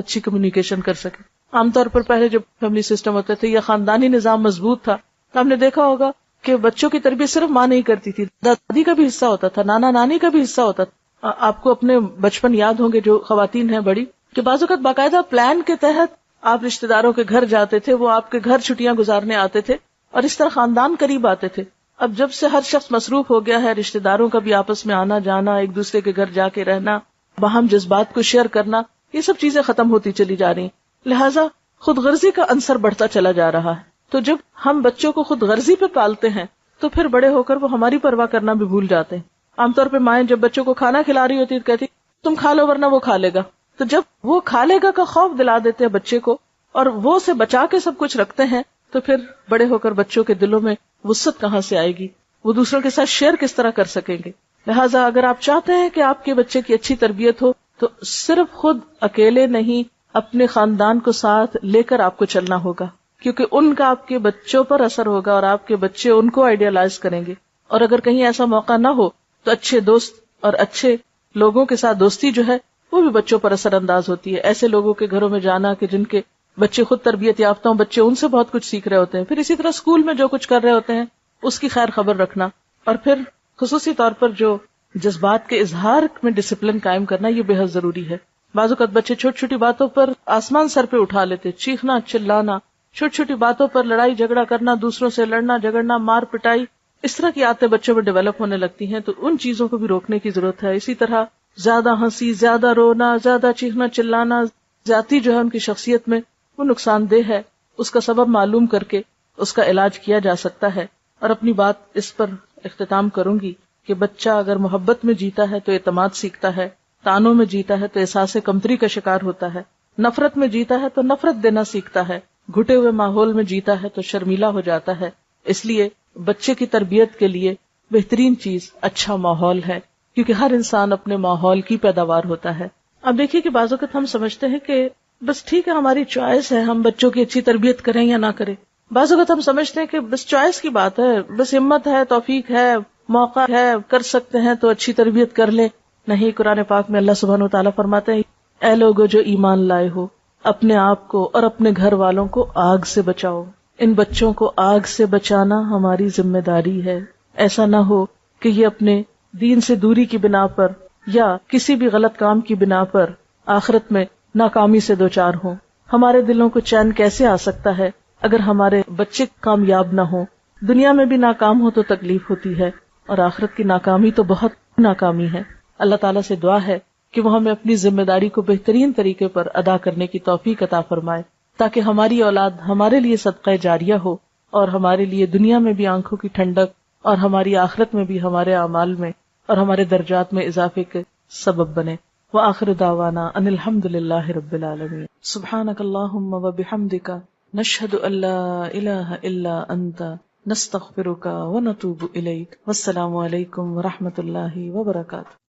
اچھی کمیونیکیشن کر سکے. عام طور پر پہلے جب فیملی سسٹم ہوتے تھے یا خاندانی نظام مضبوط تھا تو ہم نے دیکھا ہوگا کہ بچوں کی تربیت صرف ماں نہیں کرتی تھی، دادی کا بھی حصہ ہوتا تھا، نانا نانی کا بھی حصہ ہوتا تھا. آپ کو اپنے بچپن یاد ہوں گے جو خواتین ہیں بڑی، کہ بعض اوقات باقاعدہ پلان کے تحت آپ رشتہ داروں کے گھر جاتے تھے، وہ آپ کے گھر چھٹیاں گزارنے آتے تھے، اور اس طرح خاندان قریب آتے تھے. اب جب سے ہر شخص مصروف ہو گیا ہے، رشتہ داروں کا بھی آپس میں آنا جانا، ایک دوسرے کے گھر جا کے رہنا، باہم جذبات کو شیئر کرنا، یہ سب چیزیں ختم ہوتی چلی جا رہی، لہٰذا خود غرضی کا عنصر بڑھتا چلا جا رہا ہے. تو جب ہم بچوں کو خود غرضی پہ پالتے ہیں تو پھر بڑے ہو کر وہ ہماری پرواہ کرنا بھی بھول جاتے ہیں. عام طور پہ مائیں جب بچوں کو کھانا کھلا رہی ہوتی کہتی تم کھا لو ورنہ وہ کھا لے گا. تو جب وہ کھا لے گا کا خوف دلا دیتے ہیں بچے کو اور وہ سے بچا کے سب کچھ رکھتے ہیں، تو پھر بڑے ہو کر بچوں کے دلوں میں وسعت کہاں سے آئے گی، وہ دوسروں کے ساتھ شیئر کس طرح کر سکیں گے. لہٰذا اگر آپ چاہتے ہیں کہ آپ کے بچے کی اچھی تربیت ہو تو صرف خود اکیلے نہیں، اپنے خاندان کو ساتھ لے کر آپ کو چلنا ہوگا، کیونکہ ان کا آپ کے بچوں پر اثر ہوگا اور آپ کے بچے ان کو آئیڈیالائز کریں گے. اور اگر کہیں ایسا موقع نہ ہو تو اچھے دوست اور اچھے لوگوں کے ساتھ دوستی جو ہے وہ بھی بچوں پر اثر انداز ہوتی ہے. ایسے لوگوں کے گھروں میں جانا کہ جن کے بچے خود تربیت یافتہ ہوں، بچے ان سے بہت کچھ سیکھ رہے ہوتے ہیں. پھر اسی طرح اسکول میں جو کچھ کر رہے ہوتے ہیں اس کی خیر خبر رکھنا، اور پھر خصوصی طور پر جو جذبات کے اظہار میں ڈسپلن قائم کرنا، یہ بے حد ضروری ہے. بعض اوقات بچے چھوٹی چھوٹی باتوں پر آسمان سر پہ اٹھا لیتے، چیخنا چلانا، چھوٹی چھوٹی باتوں پر لڑائی جھگڑا کرنا، دوسروں سے لڑنا جھگڑنا، مار پٹائی، اس طرح کی عادتیں بچوں میں ڈیولپ ہونے لگتی ہیں. تو ان چیزوں کو بھی روکنے کی ضرورت ہے. اسی طرح زیادہ ہنسی، زیادہ رونا، زیادہ چیخنا چلانا، زیادتی جو ہے ان کی شخصیت میں وہ نقصان دہ ہے. اس کا سبب معلوم کر کے اس کا علاج کیا جا سکتا ہے. اور اپنی بات اس پر اختتام کروں گی کہ بچہ اگر محبت میں جیتا ہے تو اعتماد سیکھتا ہے، تانوں میں جیتا ہے تو احساس کمتری کا شکار ہوتا ہے، نفرت میں جیتا ہے تو نفرت دینا سیکھتا ہے، گھٹے ہوئے ماحول میں جیتا ہے تو شرمیلا ہو جاتا ہے. اس لیے بچے کی تربیت کے لیے بہترین چیز اچھا ماحول ہے، کیونکہ ہر انسان اپنے ماحول کی پیداوار ہوتا ہے. اب دیکھیے کہ بعض اوقات ہم سمجھتے ہیں کہ بس ٹھیک ہے ہماری چوائس ہے، ہم بچوں کی اچھی تربیت کریں یا نہ کریں. بعض اوقات ہم سمجھتے ہیں کہ بس چوائس کی بات ہے، بس ہمت ہے، توفیق ہے، موقع ہے، کر سکتے ہیں تو اچھی تربیت کر لیں. نہیں، قرآن پاک میں اللہ سبحانہ وتعالیٰ فرماتے ہیں اے لوگو جو ایمان لائے ہو، اپنے آپ کو اور اپنے گھر والوں کو آگ سے بچاؤ. ان بچوں کو آگ سے بچانا ہماری ذمہ داری ہے. ایسا نہ ہو کہ یہ اپنے دین سے دوری کی بنا پر یا کسی بھی غلط کام کی بنا پر آخرت میں ناکامی سے دوچار ہوں. ہمارے دلوں کو چین کیسے آ سکتا ہے اگر ہمارے بچے کامیاب نہ ہوں؟ دنیا میں بھی ناکام ہو تو تکلیف ہوتی ہے، اور آخرت کی ناکامی تو بہت ناکامی ہے. اللہ تعالیٰ سے دعا ہے کہ وہ ہمیں اپنی ذمہ داری کو بہترین طریقے پر ادا کرنے کی توفیق عطا فرمائے، تاکہ ہماری اولاد ہمارے لیے صدقہ جاریہ ہو، اور ہمارے لیے دنیا میں بھی آنکھوں کی ٹھنڈک، اور ہماری آخرت میں بھی ہمارے اعمال میں اور ہمارے درجات میں اضافے کے سبب بنے۔ وآخر دعوانا ان الحمد للہ رب العالمین۔ سبحانک اللہم وبحمدک، نشہد ان لا الہ الا انت، نستغفرک ونتوب الیک۔ والسلام علیکم ورحمۃ اللہ وبرکاتہ۔